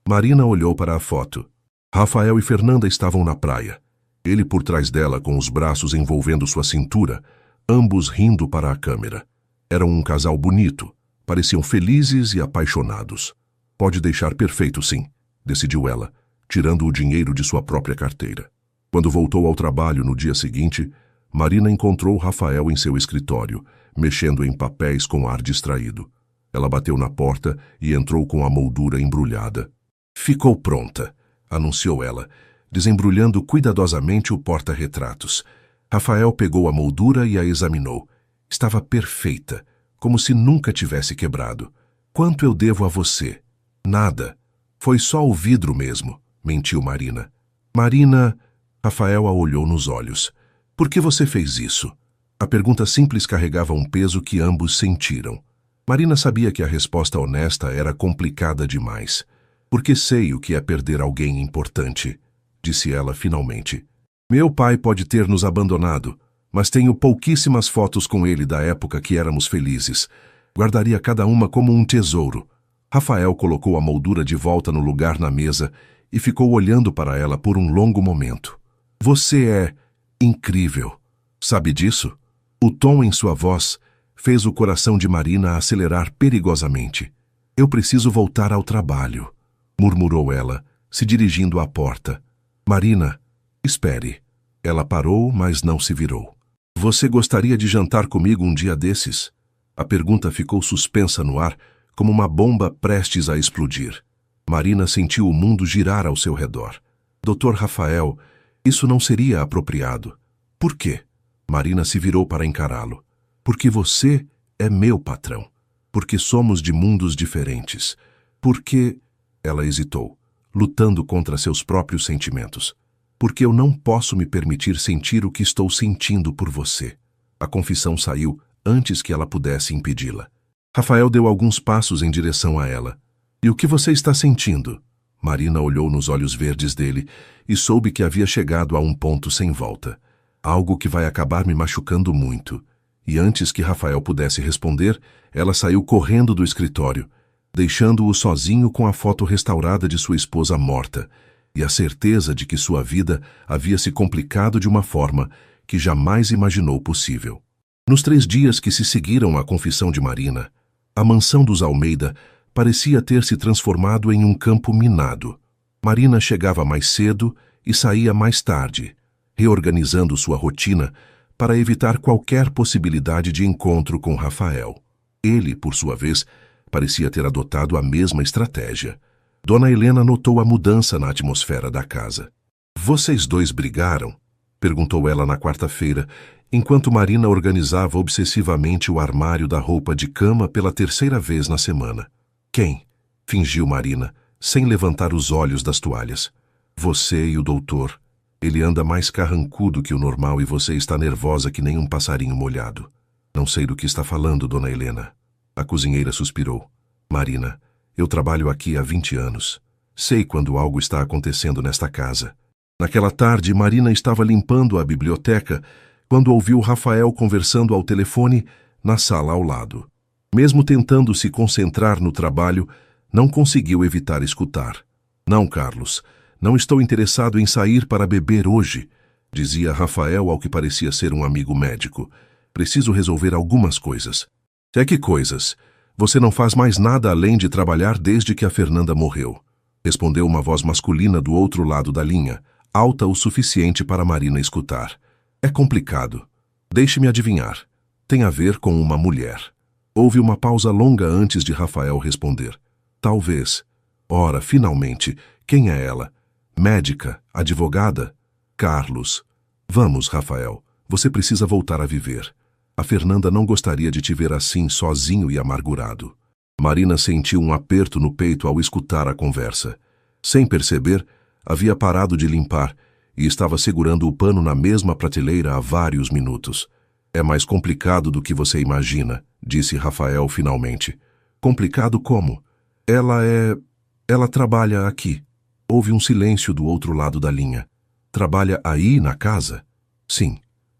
Marina olhou para a foto. Rafael e Fernanda estavam na praia. Ele por trás dela, com os braços envolvendo sua cintura, ambos rindo para a câmera. Eram um casal bonito. Pareciam felizes e apaixonados. Pode deixar perfeito, sim, decidiu ela, tirando o dinheiro de sua própria carteira. Quando voltou ao trabalho no dia seguinte, Marina encontrou Rafael em seu escritório, mexendo em papéis com ar distraído. Ela bateu na porta e entrou com a moldura embrulhada. Ficou pronta, anunciou ela, desembrulhando cuidadosamente o porta-retratos. Rafael pegou a moldura e a examinou. Estava perfeita, como se nunca tivesse quebrado. Quanto eu devo a você? Nada. Foi só o vidro mesmo, mentiu Marina. Marina... Rafael a olhou nos olhos. Por que você fez isso? A pergunta simples carregava um peso que ambos sentiram. Marina sabia que a resposta honesta era complicada demais. Porque sei o que é perder alguém importante, disse ela finalmente. Meu pai pode ter nos abandonado, mas tenho pouquíssimas fotos com ele da época que éramos felizes. Guardaria cada uma como um tesouro. Rafael colocou a moldura de volta no lugar na mesa e ficou olhando para ela por um longo momento. Você é incrível. Sabe disso? O tom em sua voz fez o coração de Marina acelerar perigosamente. Eu preciso voltar ao trabalho, murmurou ela, se dirigindo à porta. Marina, espere. Ela parou, mas não se virou. Você gostaria de jantar comigo um dia desses? A pergunta ficou suspensa no ar, como uma bomba prestes a explodir. Marina sentiu o mundo girar ao seu redor. Dr. Rafael, isso não seria apropriado. Por quê? Marina se virou para encará-lo. Porque você é meu patrão. Porque somos de mundos diferentes. Porque... Ela hesitou, lutando contra seus próprios sentimentos. Porque eu não posso me permitir sentir o que estou sentindo por você. A confissão saiu antes que ela pudesse impedi-la. Rafael deu alguns passos em direção a ela. E o que você está sentindo? Marina olhou nos olhos verdes dele e soube que havia chegado a um ponto sem volta. Algo que vai acabar me machucando muito. E antes que Rafael pudesse responder, ela saiu correndo do escritório, deixando-o sozinho com a foto restaurada de sua esposa morta e a certeza de que sua vida havia se complicado de uma forma que jamais imaginou possível. Nos 3 dias que se seguiram à confissão de Marina, a mansão dos Almeida parecia ter se transformado em um campo minado. Marina chegava mais cedo e saía mais tarde, reorganizando sua rotina para evitar qualquer possibilidade de encontro com Rafael. Ele, por sua vez, parecia ter adotado a mesma estratégia. Dona Helena notou a mudança na atmosfera da casa. Vocês dois brigaram? Perguntou ela na quarta-feira, enquanto Marina organizava obsessivamente o armário da roupa de cama pela 3ª vez na semana. Quem? Fingiu Marina, sem levantar os olhos das toalhas. Você e o doutor. Ele anda mais carrancudo que o normal e você está nervosa que nem um passarinho molhado. Não sei do que está falando, Dona Helena. A cozinheira suspirou. Marina, eu trabalho aqui há 20 anos. Sei quando algo está acontecendo nesta casa. Naquela tarde, Marina estava limpando a biblioteca quando ouviu Rafael conversando ao telefone na sala ao lado. Mesmo tentando se concentrar no trabalho, não conseguiu evitar escutar. Não, Carlos, não estou interessado em sair para beber hoje, dizia Rafael ao que parecia ser um amigo médico. Preciso resolver algumas coisas. É que coisas? Você não faz mais nada além de trabalhar desde que a Fernanda morreu, respondeu uma voz masculina do outro lado da linha, alta o suficiente para Marina escutar. É complicado. Deixe-me adivinhar. Tem a ver com uma mulher. Houve uma pausa longa antes de Rafael responder. Talvez. Ora, finalmente, quem é ela? Médica? Advogada? Carlos. Vamos, Rafael. Você precisa voltar a viver. A Fernanda não gostaria de te ver assim, sozinho e amargurado. Marina sentiu um aperto no peito ao escutar a conversa. Sem perceber, havia parado de limpar e estava segurando o pano na mesma prateleira há vários minutos. É mais complicado do que você imagina, disse Rafael finalmente. Complicado como? Ela trabalha aqui. Houve um silêncio do outro lado da linha. Trabalha aí na casa? Sim.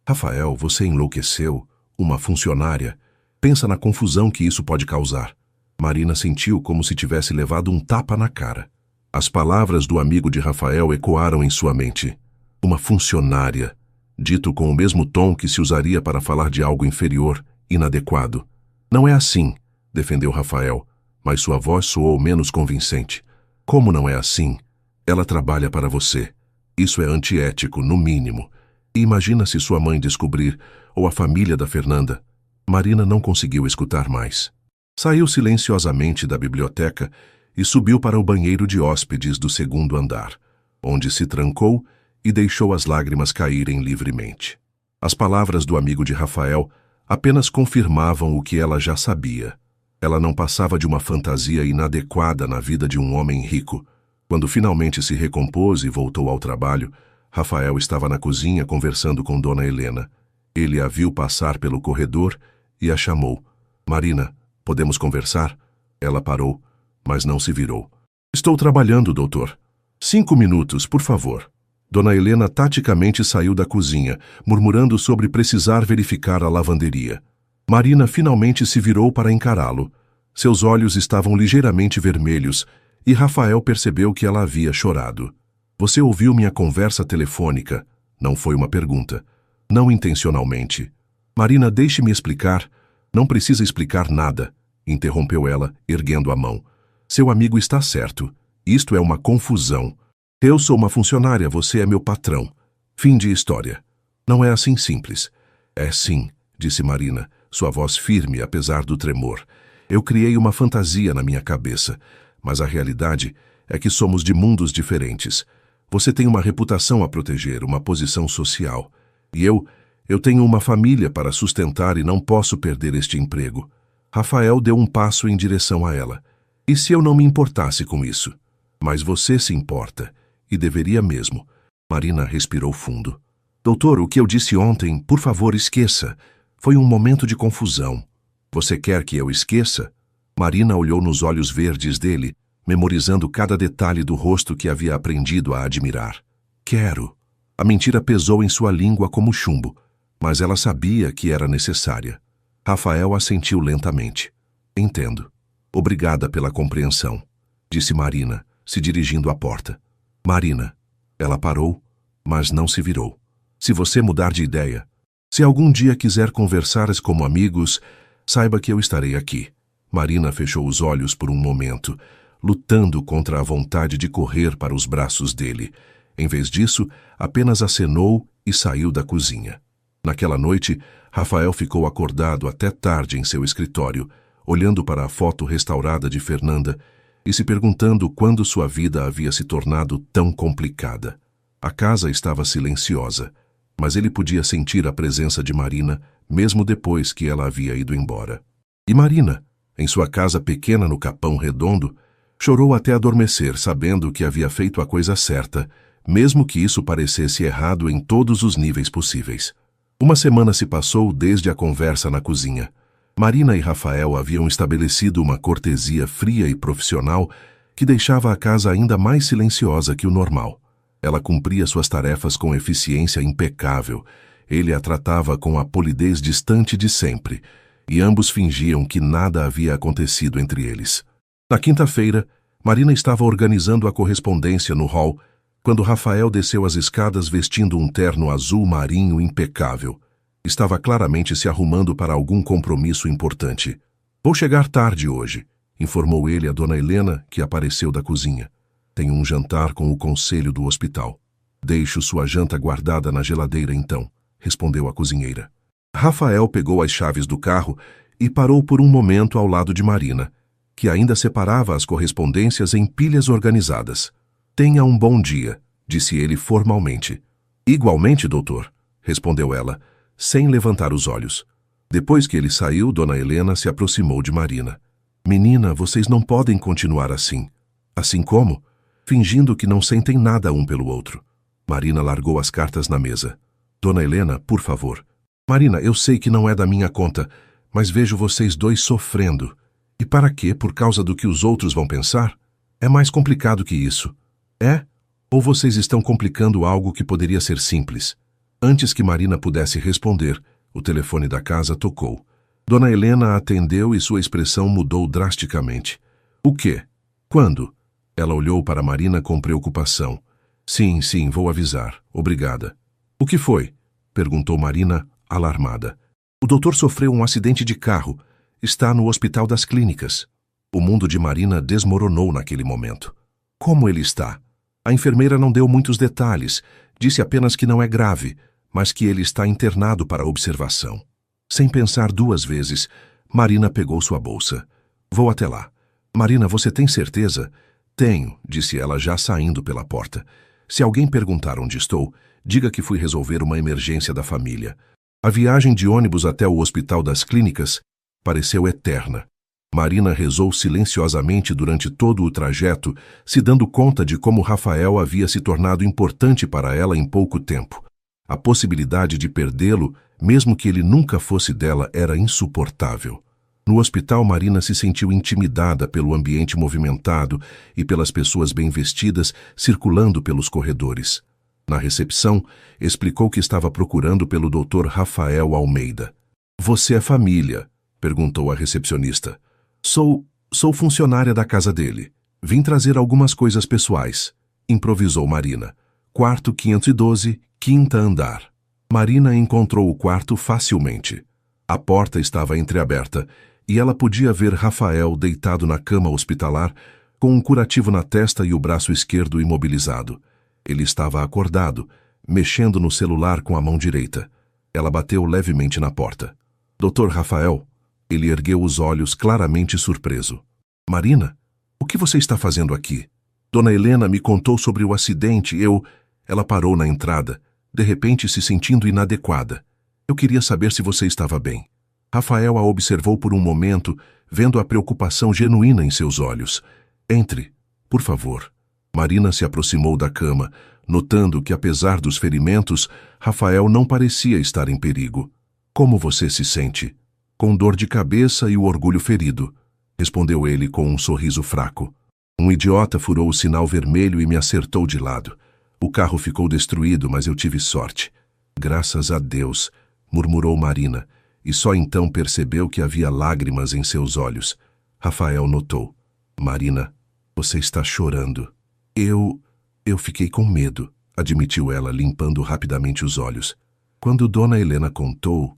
Rafael, você enlouqueceu? Uma funcionária. Pensa na confusão que isso pode causar. Marina sentiu como se tivesse levado um tapa na cara. As palavras do amigo de Rafael ecoaram em sua mente. Uma funcionária, dito com o mesmo tom que se usaria para falar de algo inferior, inadequado. Não é assim, defendeu Rafael, mas sua voz soou menos convincente. Como não é assim? Ela trabalha para você. Isso é antiético, no mínimo. E imagina se sua mãe descobrir, ou a família da Fernanda. Marina não conseguiu escutar mais. Saiu silenciosamente da biblioteca e subiu para o banheiro de hóspedes do segundo andar, onde se trancou e deixou as lágrimas caírem livremente. As palavras do amigo de Rafael apenas confirmavam o que ela já sabia. Ela não passava de uma fantasia inadequada na vida de um homem rico. Quando finalmente se recompôs e voltou ao trabalho, Rafael estava na cozinha conversando com Dona Helena. Ele a viu passar pelo corredor e a chamou. Marina, podemos conversar? Ela parou, mas não se virou. Estou trabalhando, doutor. 5 minutos, por favor. Dona Helena taticamente saiu da cozinha, murmurando sobre precisar verificar a lavanderia. Marina finalmente se virou para encará-lo. Seus olhos estavam ligeiramente vermelhos e Rafael percebeu que ela havia chorado. Você ouviu minha conversa telefônica? Não foi uma pergunta. Não intencionalmente. Marina, deixe-me explicar. Não precisa explicar nada, interrompeu ela, erguendo a mão. Seu amigo está certo. Isto é uma confusão. Eu sou uma funcionária, você é meu patrão. Fim de história. Não é assim simples. É sim, disse Marina, sua voz firme apesar do tremor. Eu criei uma fantasia na minha cabeça, mas a realidade é que somos de mundos diferentes. Você tem uma reputação a proteger, uma posição social. E eu tenho uma família para sustentar e não posso perder este emprego. Rafael deu um passo em direção a ela. E se eu não me importasse com isso? Mas você se importa. E deveria mesmo. Marina respirou fundo. Doutor, o que eu disse ontem, por favor, esqueça. Foi um momento de confusão. Você quer que eu esqueça? Marina olhou nos olhos verdes dele, memorizando cada detalhe do rosto que havia aprendido a admirar. Quero. A mentira pesou em sua língua como chumbo, mas ela sabia que era necessária. Rafael assentiu lentamente. Entendo. Obrigada pela compreensão, disse Marina, se dirigindo à porta. Marina. Ela parou, mas não se virou. Se você mudar de ideia, se algum dia quiser conversar como amigos, saiba que eu estarei aqui. Marina fechou os olhos por um momento, lutando contra a vontade de correr para os braços dele. Em vez disso, apenas acenou e saiu da cozinha. Naquela noite, Rafael ficou acordado até tarde em seu escritório, olhando para a foto restaurada de Fernanda e se perguntando quando sua vida havia se tornado tão complicada. A casa estava silenciosa, mas ele podia sentir a presença de Marina mesmo depois que ela havia ido embora. E Marina, em sua casa pequena no Capão Redondo, chorou até adormecer, sabendo que havia feito a coisa certa, mesmo que isso parecesse errado em todos os níveis possíveis. Uma semana se passou desde a conversa na cozinha. Marina e Rafael haviam estabelecido uma cortesia fria e profissional que deixava a casa ainda mais silenciosa que o normal. Ela cumpria suas tarefas com eficiência impecável. Ele a tratava com a polidez distante de sempre, e ambos fingiam que nada havia acontecido entre eles. Na quinta-feira, Marina estava organizando a correspondência no hall, quando Rafael desceu as escadas vestindo um terno azul marinho impecável. Estava claramente se arrumando para algum compromisso importante. Vou chegar tarde hoje, informou ele a Dona Helena, que apareceu da cozinha. Tenho um jantar com o conselho do hospital. Deixo sua janta guardada na geladeira então, respondeu a cozinheira. Rafael pegou as chaves do carro e parou por um momento ao lado de Marina, que ainda separava as correspondências em pilhas organizadas. Tenha um bom dia, disse ele formalmente. Igualmente, doutor, respondeu ela, sem levantar os olhos. Depois que ele saiu, Dona Helena se aproximou de Marina. Menina, vocês não podem continuar assim. Assim como? Fingindo que não sentem nada um pelo outro. Marina largou as cartas na mesa. Dona Helena, por favor. Marina, eu sei que não é da minha conta, mas vejo vocês dois sofrendo. E para quê? Por causa do que os outros vão pensar? É mais complicado que isso. É? Ou vocês estão complicando algo que poderia ser simples? Antes que Marina pudesse responder, O telefone da casa tocou. Dona Helena atendeu e sua expressão mudou drasticamente. O quê? Quando? Ela olhou para Marina com preocupação. Sim, vou avisar. Obrigada. O que foi? Perguntou Marina, alarmada. O doutor sofreu um acidente de carro. Está no Hospital das Clínicas. O mundo de Marina desmoronou naquele momento. Como ele está? A enfermeira não deu muitos detalhes. Disse apenas que não é grave, mas que ele está internado para observação. Sem pensar duas vezes, Marina pegou sua bolsa. Vou até lá. Marina, você tem certeza? Tenho, disse ela já saindo pela porta. Se alguém perguntar onde estou, diga que fui resolver uma emergência da família. A viagem de ônibus até o Hospital das Clínicas pareceu eterna. Marina rezou silenciosamente durante todo o trajeto, se dando conta de como Rafael havia se tornado importante para ela em pouco tempo. A possibilidade de perdê-lo, mesmo que ele nunca fosse dela, era insuportável. No hospital, Marina se sentiu intimidada pelo ambiente movimentado e pelas pessoas bem vestidas circulando pelos corredores. Na recepção, explicou que estava procurando pelo Dr. Rafael Almeida. Você é família? Perguntou a recepcionista. Sou funcionária da casa dele. Vim trazer algumas coisas pessoais, improvisou Marina. Quarto 512, quinta andar. Marina encontrou o quarto facilmente. A porta estava entreaberta e ela podia ver Rafael deitado na cama hospitalar, com um curativo na testa e o braço esquerdo imobilizado. Ele estava acordado, mexendo no celular com a mão direita. Ela bateu levemente na porta. Dr. Rafael? Ele ergueu os olhos, claramente surpreso. Marina, o que você está fazendo aqui? Dona Helena me contou sobre o acidente. Ela parou na entrada, de repente se sentindo inadequada. Eu queria saber se você estava bem. Rafael a observou por um momento, vendo a preocupação genuína em seus olhos. Entre, por favor. Marina se aproximou da cama, notando que, apesar dos ferimentos, Rafael não parecia estar em perigo. Como você se sente? Com dor de cabeça e o orgulho ferido, respondeu ele com um sorriso fraco. Um idiota furou o sinal vermelho e me acertou de lado. O carro ficou destruído, mas eu tive sorte. Graças a Deus, murmurou Marina, e só então percebeu que havia lágrimas em seus olhos. Rafael notou. Marina, você está chorando. Eu fiquei com medo, admitiu ela, limpando rapidamente os olhos. Quando Dona Helena contou,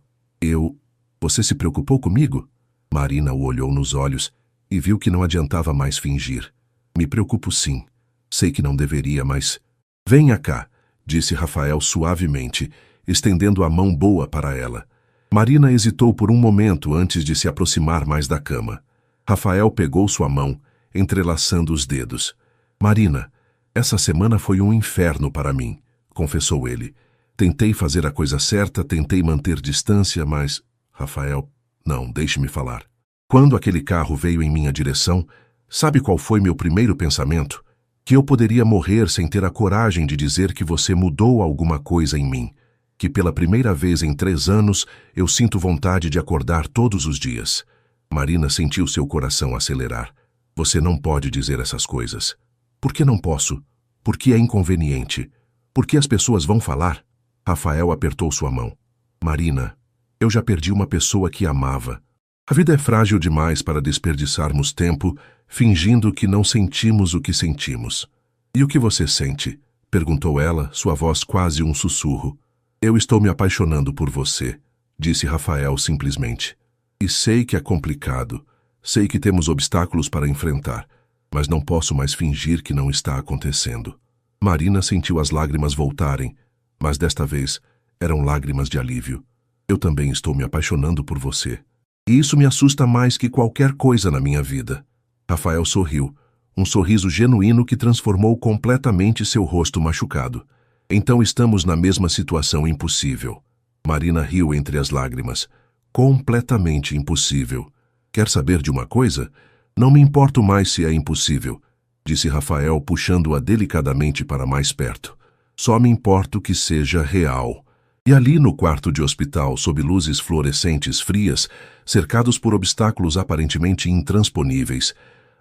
Você se preocupou comigo? Marina o olhou nos olhos e viu que não adiantava mais fingir. Me preocupo sim. Sei que não deveria, mas... Venha cá, disse Rafael suavemente, estendendo a mão boa para ela. Marina hesitou por um momento antes de se aproximar mais da cama. Rafael pegou sua mão, entrelaçando os dedos. Marina, essa semana foi um inferno para mim, confessou ele. Tentei fazer a coisa certa, tentei manter distância, mas... Rafael, não, deixe-me falar. Quando aquele carro veio em minha direção, sabe qual foi meu primeiro pensamento? Que eu poderia morrer sem ter a coragem de dizer que você mudou alguma coisa em mim. Que pela primeira vez em 3 anos eu sinto vontade de acordar todos os dias. Marina sentiu seu coração acelerar. Você não pode dizer essas coisas. Por que não posso? Por que é inconveniente? Por que as pessoas vão falar? Rafael apertou sua mão. Marina, eu já perdi uma pessoa que amava. A vida é frágil demais para desperdiçarmos tempo fingindo que não sentimos o que sentimos. E o que você sente? Perguntou ela, sua voz quase um sussurro. Eu estou me apaixonando por você, disse Rafael simplesmente. E sei que é complicado, sei que temos obstáculos para enfrentar, mas não posso mais fingir que não está acontecendo. Marina sentiu as lágrimas voltarem, mas desta vez eram lágrimas de alívio. Eu também estou me apaixonando por você. E isso me assusta mais que qualquer coisa na minha vida. Rafael sorriu, um sorriso genuíno que transformou completamente seu rosto machucado. Então estamos na mesma situação impossível. Marina riu entre as lágrimas. Completamente impossível. Quer saber de uma coisa? Não me importo mais se é impossível, disse Rafael, puxando-a delicadamente para mais perto. Só me importo que seja real. E ali no quarto de hospital, sob luzes fluorescentes frias, cercados por obstáculos aparentemente intransponíveis,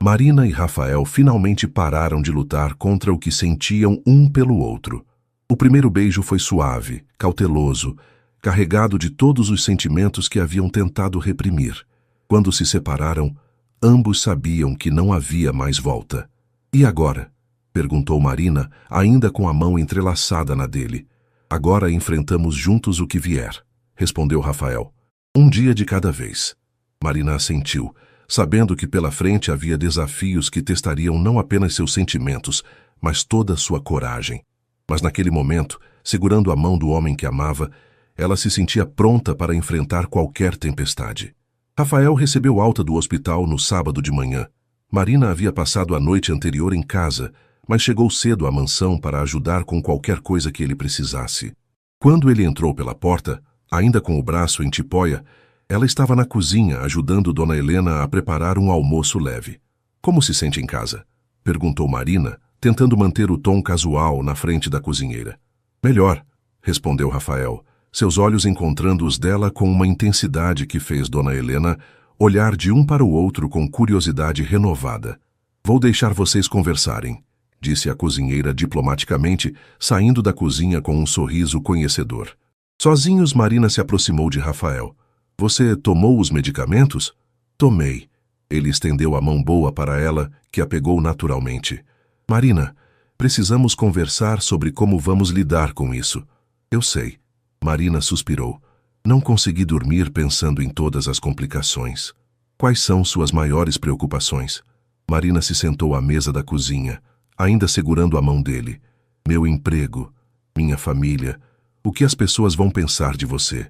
Marina e Rafael finalmente pararam de lutar contra o que sentiam um pelo outro. O primeiro beijo foi suave, cauteloso, carregado de todos os sentimentos que haviam tentado reprimir. Quando se separaram, ambos sabiam que não havia mais volta. E agora? Perguntou Marina, ainda com a mão entrelaçada na dele. Agora enfrentamos juntos o que vier, respondeu Rafael. Um dia de cada vez. Marina assentiu, sabendo que pela frente havia desafios que testariam não apenas seus sentimentos, mas toda sua coragem. Mas naquele momento, segurando a mão do homem que amava, ela se sentia pronta para enfrentar qualquer tempestade. Rafael recebeu alta do hospital no sábado de manhã. Marina havia passado a noite anterior em casa, mas chegou cedo à mansão para ajudar com qualquer coisa que ele precisasse. Quando ele entrou pela porta, ainda com o braço em tipóia, ela estava na cozinha ajudando Dona Helena a preparar um almoço leve. Como se sente em casa? Perguntou Marina, tentando manter o tom casual na frente da cozinheira. Melhor, respondeu Rafael, seus olhos encontrando os dela com uma intensidade que fez Dona Helena olhar de um para o outro com curiosidade renovada. Vou deixar vocês conversarem, disse a cozinheira diplomaticamente, saindo da cozinha com um sorriso conhecedor. Sozinhos, Marina se aproximou de Rafael. Você tomou os medicamentos? Tomei. Ele estendeu a mão boa para ela, que a pegou naturalmente. Marina, precisamos conversar sobre como vamos lidar com isso. Eu sei. Marina suspirou. Não consegui dormir pensando em todas as complicações. Quais são suas maiores preocupações? Marina se sentou à mesa da cozinha, ainda segurando a mão dele. Meu emprego, minha família, o que as pessoas vão pensar de você?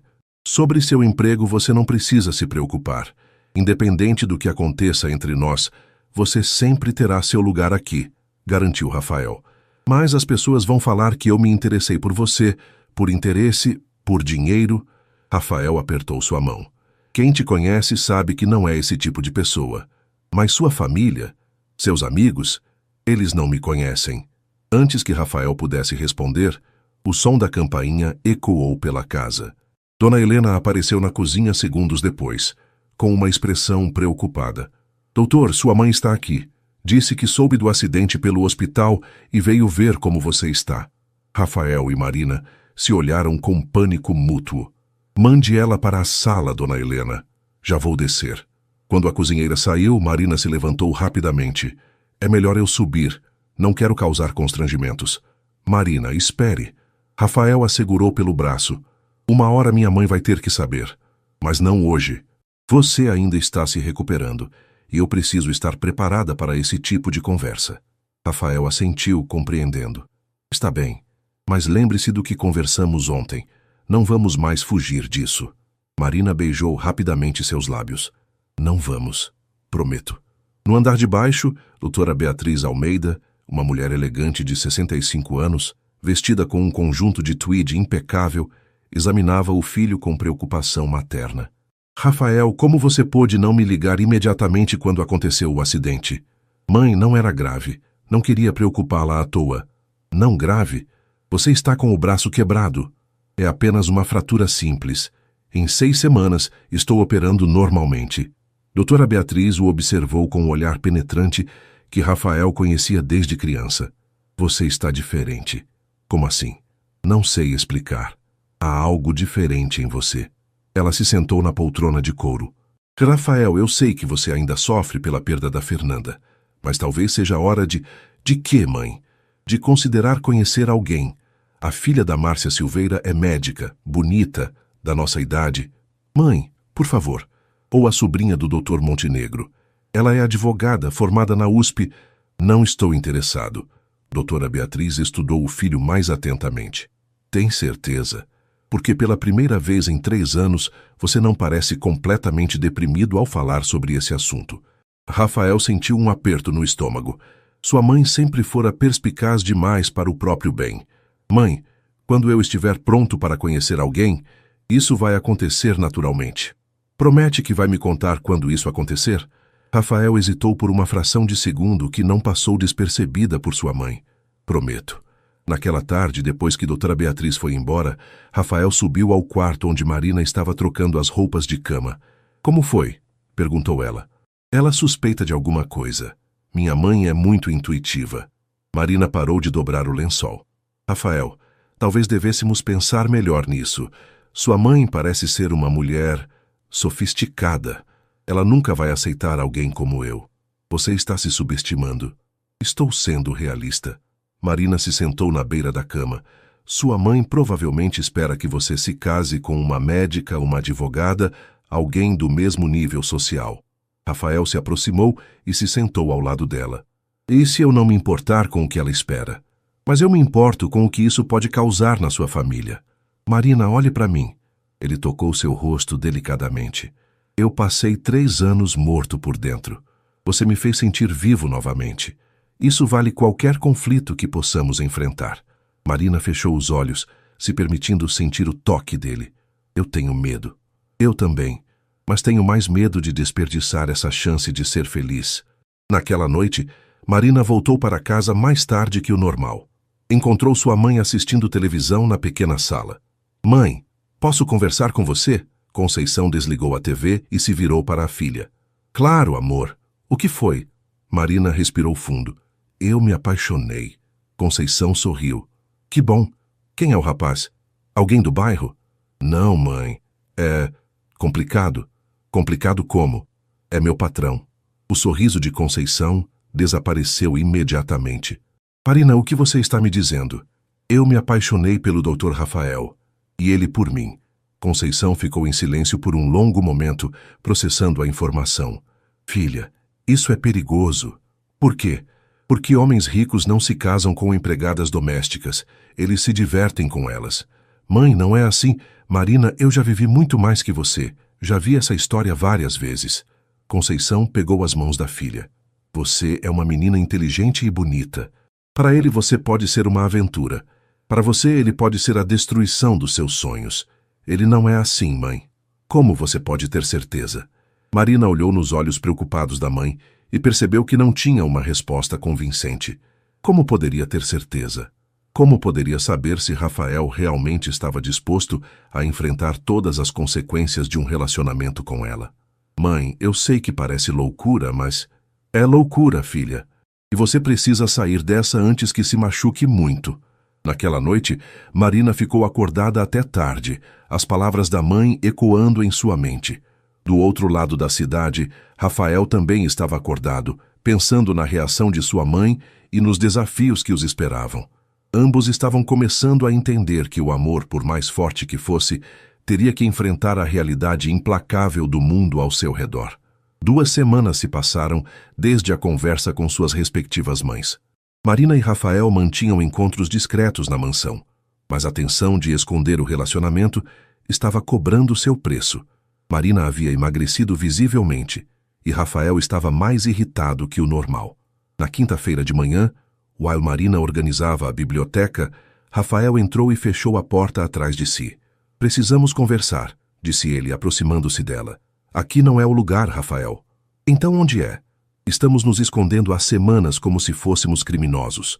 Sobre seu emprego você não precisa se preocupar. Independente do que aconteça entre nós, você sempre terá seu lugar aqui, garantiu Rafael. Mas as pessoas vão falar que eu me interessei por você, por interesse, por dinheiro. Rafael apertou sua mão. Quem te conhece sabe que não é esse tipo de pessoa. Mas sua família, seus amigos, eles não me conhecem. Antes que Rafael pudesse responder, o som da campainha ecoou pela casa. Dona Helena apareceu na cozinha segundos depois, com uma expressão preocupada. Doutor, sua mãe está aqui. Disse que soube do acidente pelo hospital e veio ver como você está. Rafael e Marina se olharam com pânico mútuo. Mande ela para a sala, Dona Helena. Já vou descer. Quando a cozinheira saiu, Marina se levantou rapidamente. É melhor eu subir. Não quero causar constrangimentos. Marina, espere. Rafael a segurou pelo braço. Uma hora minha mãe vai ter que saber. Mas não hoje. Você ainda está se recuperando e eu preciso estar preparada para esse tipo de conversa. Rafael assentiu, compreendendo. Está bem, mas lembre-se do que conversamos ontem. Não vamos mais fugir disso. Marina beijou rapidamente seus lábios. Não vamos, prometo. No andar de baixo, doutora Beatriz Almeida, uma mulher elegante de 65 anos, vestida com um conjunto de tweed impecável, examinava o filho com preocupação materna. Rafael, como você pôde não me ligar imediatamente quando aconteceu o acidente? Mãe, não era grave. Não queria preocupá-la à toa. Não grave? Você está com o braço quebrado. É apenas uma fratura simples. Em 6 semanas, estou operando normalmente. Doutora Beatriz o observou com um olhar penetrante que Rafael conhecia desde criança. Você está diferente. Como assim? Não sei explicar. Há algo diferente em você. Ela se sentou na poltrona de couro. Rafael, eu sei que você ainda sofre pela perda da Fernanda, mas talvez seja a hora de... De quê, mãe? De considerar conhecer alguém. A filha da Márcia Silveira é médica, bonita, da nossa idade. Mãe, por favor. Ou a sobrinha do Dr. Montenegro. Ela é advogada, formada na USP. Não estou interessado. Doutora Beatriz estudou o filho mais atentamente. Tem certeza? Porque pela primeira vez em 3 anos, você não parece completamente deprimido ao falar sobre esse assunto. Rafael sentiu um aperto no estômago. Sua mãe sempre fora perspicaz demais para o próprio bem. Mãe, quando eu estiver pronto para conhecer alguém, isso vai acontecer naturalmente. Promete que vai me contar quando isso acontecer? Rafael hesitou por uma fração de segundo que não passou despercebida por sua mãe. Prometo. Naquela tarde, depois que doutora Beatriz foi embora, Rafael subiu ao quarto onde Marina estava trocando as roupas de cama. Como foi? Perguntou ela. Ela suspeita de alguma coisa. Minha mãe é muito intuitiva. Marina parou de dobrar o lençol. Rafael, talvez devêssemos pensar melhor nisso. Sua mãe parece ser uma mulher sofisticada. Ela nunca vai aceitar alguém como eu. Você está se subestimando. Estou sendo realista. Marina se sentou na beira da cama. Sua mãe provavelmente espera que você se case com uma médica, uma advogada, alguém do mesmo nível social. Rafael se aproximou e se sentou ao lado dela. E se eu não me importar com o que ela espera? Mas eu me importo com o que isso pode causar na sua família. Marina, olhe para mim. Ele tocou seu rosto delicadamente. Eu passei 3 anos morto por dentro. Você me fez sentir vivo novamente. Isso vale qualquer conflito que possamos enfrentar. Marina fechou os olhos, se permitindo sentir o toque dele. Eu tenho medo. Eu também. Mas tenho mais medo de desperdiçar essa chance de ser feliz. Naquela noite, Marina voltou para casa mais tarde que o normal. Encontrou sua mãe assistindo televisão na pequena sala. Mãe, posso conversar com você? Conceição desligou a TV e se virou para a filha. Claro, amor. O que foi? Marina respirou fundo. Eu me apaixonei. Conceição sorriu. Que bom. Quem é o rapaz? Alguém do bairro? Não, mãe. É complicado. Complicado como? É meu patrão. O sorriso de Conceição desapareceu imediatamente. Marina, o que você está me dizendo? Eu me apaixonei pelo Dr. Rafael. E ele por mim. Conceição ficou em silêncio por um longo momento, processando a informação. Filha, isso é perigoso. Por quê? Porque homens ricos não se casam com empregadas domésticas. Eles se divertem com elas. Mãe, não é assim. Marina, eu já vivi muito mais que você. Já vi essa história várias vezes. Conceição pegou as mãos da filha. Você é uma menina inteligente e bonita. Para ele você pode ser uma aventura. Para você ele pode ser a destruição dos seus sonhos. Ele não é assim, mãe. Como você pode ter certeza? Marina olhou nos olhos preocupados da mãe e percebeu que não tinha uma resposta convincente. Como poderia ter certeza? Como poderia saber se Rafael realmente estava disposto a enfrentar todas as consequências de um relacionamento com ela? Mãe, eu sei que parece loucura, mas é loucura, filha. E você precisa sair dessa antes que se machuque muito. Naquela noite, Marina ficou acordada até tarde, as palavras da mãe ecoando em sua mente. Do outro lado da cidade, Rafael também estava acordado, pensando na reação de sua mãe e nos desafios que os esperavam. Ambos estavam começando a entender que o amor, por mais forte que fosse, teria que enfrentar a realidade implacável do mundo ao seu redor. 2 semanas se passaram desde a conversa com suas respectivas mães. Marina e Rafael mantinham encontros discretos na mansão, mas a tensão de esconder o relacionamento estava cobrando seu preço. Marina havia emagrecido visivelmente e Rafael estava mais irritado que o normal. Na quinta-feira de manhã, while Marina organizava a biblioteca, Rafael entrou e fechou a porta atrás de si. Precisamos conversar, disse ele, aproximando-se dela. Aqui não é o lugar, Rafael. Então onde é? Estamos nos escondendo há semanas como se fôssemos criminosos.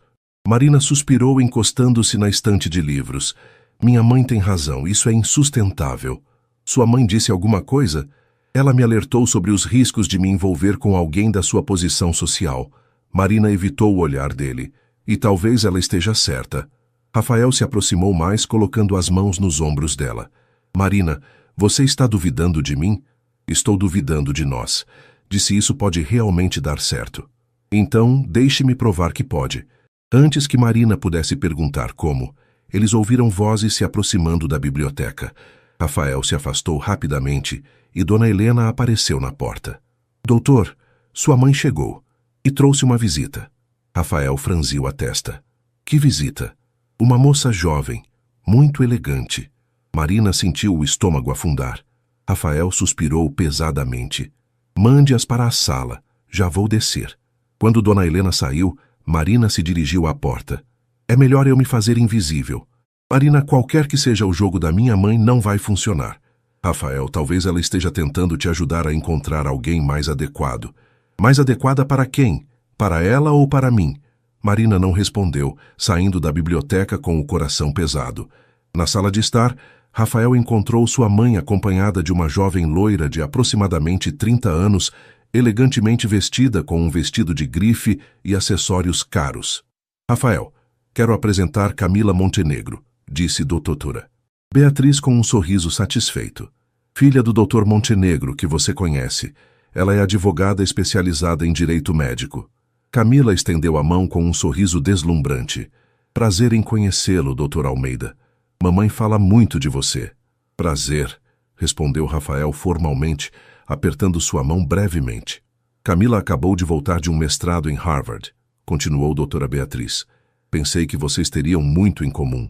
Marina suspirou, encostando-se na estante de livros. Minha mãe tem razão, isso é insustentável. Sua mãe disse alguma coisa? Ela me alertou sobre os riscos de me envolver com alguém da sua posição social. Marina evitou o olhar dele. E talvez ela esteja certa. Rafael se aproximou mais, colocando as mãos nos ombros dela. Marina, você está duvidando de mim? Estou duvidando de nós. Disse isso pode realmente dar certo. Então, deixe-me provar que pode. Antes que Marina pudesse perguntar como, eles ouviram vozes se aproximando da biblioteca. Rafael se afastou rapidamente e Dona Helena apareceu na porta. Doutor, sua mãe chegou e trouxe uma visita. Rafael franziu a testa. Que visita? Uma moça jovem, muito elegante. Marina sentiu o estômago afundar. Rafael suspirou pesadamente. Mande-as para a sala. Já vou descer. Quando Dona Helena saiu, Marina se dirigiu à porta. É melhor eu me fazer invisível. Marina, qualquer que seja o jogo da minha mãe, não vai funcionar. Rafael, talvez ela esteja tentando te ajudar a encontrar alguém mais adequado. Mais adequada para quem? Para ela ou para mim? Marina não respondeu, saindo da biblioteca com o coração pesado. Na sala de estar, Rafael encontrou sua mãe acompanhada de uma jovem loira de aproximadamente 30 anos, elegantemente vestida com um vestido de grife e acessórios caros. Rafael, quero apresentar Camila Montenegro, disse doutora. Beatriz com um sorriso satisfeito. Filha do Dr. Montenegro, que você conhece. Ela é advogada especializada em direito médico. Camila estendeu a mão com um sorriso deslumbrante. Prazer em conhecê-lo, Dr. Almeida. Mamãe fala muito de você. Prazer, respondeu Rafael formalmente, apertando sua mão brevemente. Camila acabou de voltar de um mestrado em Harvard, continuou doutora Beatriz. Pensei que vocês teriam muito em comum.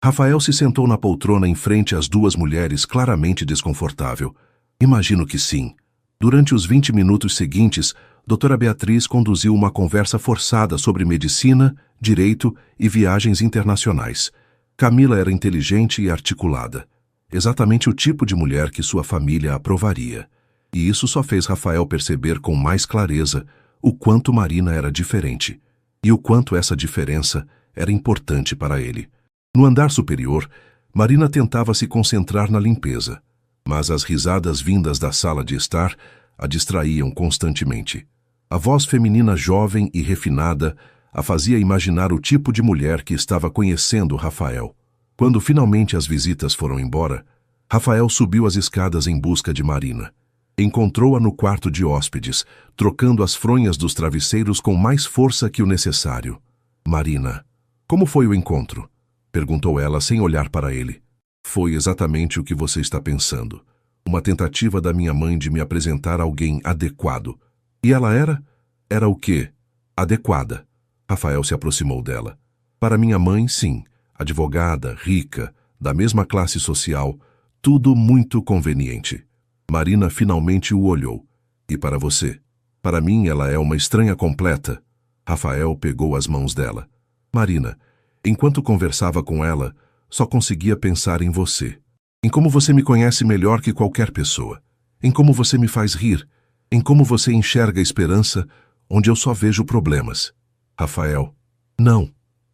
Rafael se sentou na poltrona em frente às duas mulheres, claramente desconfortável. Imagino que sim. Durante os 20 minutos seguintes, doutora Beatriz conduziu uma conversa forçada sobre medicina, direito e viagens internacionais. Camila era inteligente e articulada. Exatamente o tipo de mulher que sua família aprovaria. E isso só fez Rafael perceber com mais clareza o quanto Marina era diferente e o quanto essa diferença era importante para ele. No andar superior, Marina tentava se concentrar na limpeza, mas as risadas vindas da sala de estar a distraíam constantemente. A voz feminina jovem e refinada a fazia imaginar o tipo de mulher que estava conhecendo Rafael. Quando finalmente as visitas foram embora, Rafael subiu as escadas em busca de Marina. Encontrou-a no quarto de hóspedes, trocando as fronhas dos travesseiros com mais força que o necessário. Marina, como foi o encontro? Perguntou ela sem olhar para ele. Foi exatamente o que você está pensando. Uma tentativa da minha mãe de me apresentar alguém adequado. E ela era? Era o quê? Adequada. Rafael se aproximou dela. Para minha mãe, sim. Advogada, rica, da mesma classe social, tudo muito conveniente. Marina finalmente o olhou. E para você? Para mim ela é uma estranha completa. Rafael pegou as mãos dela. Marina, enquanto conversava com ela, só conseguia pensar em você. Em como você me conhece melhor que qualquer pessoa. Em como você me faz rir. Em como você enxerga a esperança onde eu só vejo problemas. Rafael, não.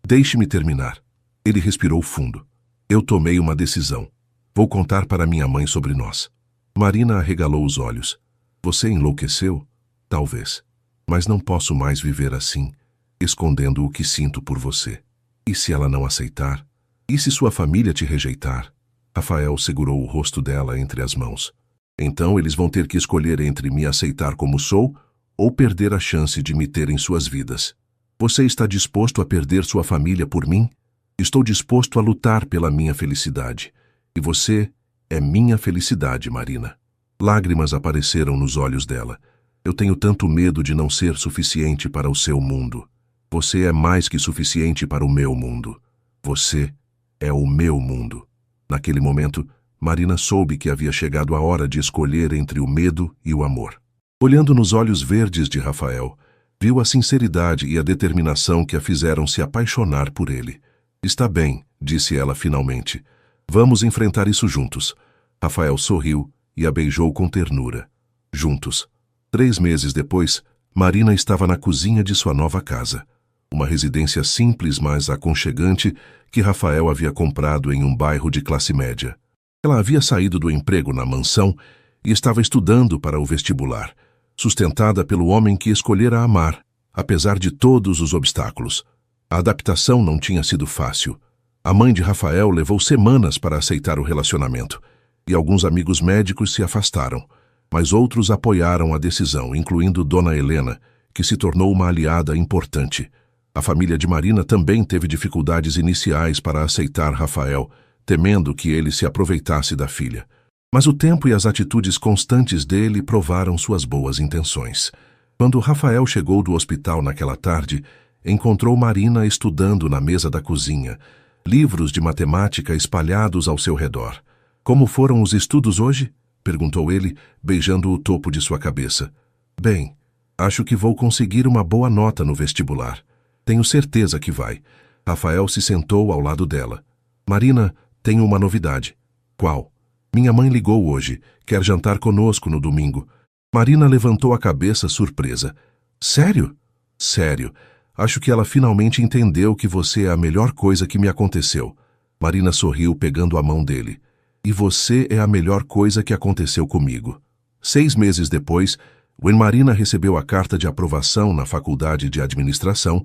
Deixe-me terminar. Ele respirou fundo. Eu tomei uma decisão. Vou contar para minha mãe sobre nós. Marina arregalou os olhos. Você enlouqueceu? Talvez. Mas não posso mais viver assim, escondendo o que sinto por você. E se ela não aceitar? E se sua família te rejeitar? Rafael segurou o rosto dela entre as mãos. Então eles vão ter que escolher entre me aceitar como sou ou perder a chance de me ter em suas vidas. Você está disposto a perder sua família por mim? Estou disposto a lutar pela minha felicidade. E você é minha felicidade, Marina. Lágrimas apareceram nos olhos dela. Eu tenho tanto medo de não ser suficiente para o seu mundo. Você é mais que suficiente para o meu mundo. Você é o meu mundo. Naquele momento, Marina soube que havia chegado a hora de escolher entre o medo e o amor. Olhando nos olhos verdes de Rafael, viu a sinceridade e a determinação que a fizeram se apaixonar por ele. Está bem, disse ela finalmente. Vamos enfrentar isso juntos. Rafael sorriu e a beijou com ternura. Juntos. 3 meses depois, Marina estava na cozinha de sua nova casa. Uma residência simples, mas aconchegante, que Rafael havia comprado em um bairro de classe média. Ela havia saído do emprego na mansão e estava estudando para o vestibular, sustentada pelo homem que escolhera amar, apesar de todos os obstáculos. A adaptação não tinha sido fácil. A mãe de Rafael levou semanas para aceitar o relacionamento, e alguns amigos médicos se afastaram, mas outros apoiaram a decisão, incluindo Dona Helena, que se tornou uma aliada importante. A família de Marina também teve dificuldades iniciais para aceitar Rafael, temendo que ele se aproveitasse da filha. Mas o tempo e as atitudes constantes dele provaram suas boas intenções. Quando Rafael chegou do hospital naquela tarde, encontrou Marina estudando na mesa da cozinha, livros de matemática espalhados ao seu redor. Como foram os estudos hoje? Perguntou ele, beijando o topo de sua cabeça. Bem, acho que vou conseguir uma boa nota no vestibular. Tenho certeza que vai. Rafael se sentou ao lado dela. Marina, tenho uma novidade. Qual? Minha mãe ligou hoje. Quer jantar conosco no domingo. Marina levantou a cabeça surpresa. Sério? Sério. Acho que ela finalmente entendeu que você é a melhor coisa que me aconteceu. Marina sorriu pegando a mão dele. E você é a melhor coisa que aconteceu comigo. 6 meses depois, quando Marina recebeu a carta de aprovação na faculdade de administração,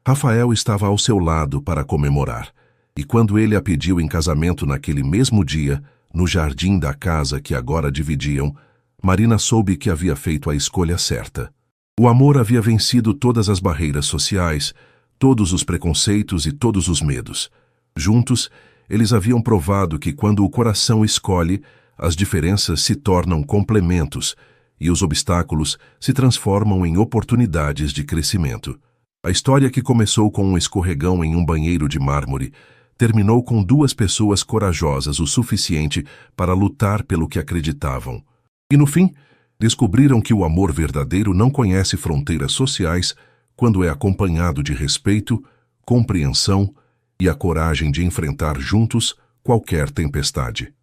Rafael estava ao seu lado para comemorar. E quando ele a pediu em casamento naquele mesmo dia, no jardim da casa que agora dividiam, Marina soube que havia feito a escolha certa. O amor havia vencido todas as barreiras sociais, todos os preconceitos e todos os medos. Juntos, eles haviam provado que quando o coração escolhe, as diferenças se tornam complementos e os obstáculos se transformam em oportunidades de crescimento. A história, que começou com um escorregão em um banheiro de mármore, terminou com duas pessoas corajosas o suficiente para lutar pelo que acreditavam. E no fim, descobriram que o amor verdadeiro não conhece fronteiras sociais quando é acompanhado de respeito, compreensão e a coragem de enfrentar juntos qualquer tempestade.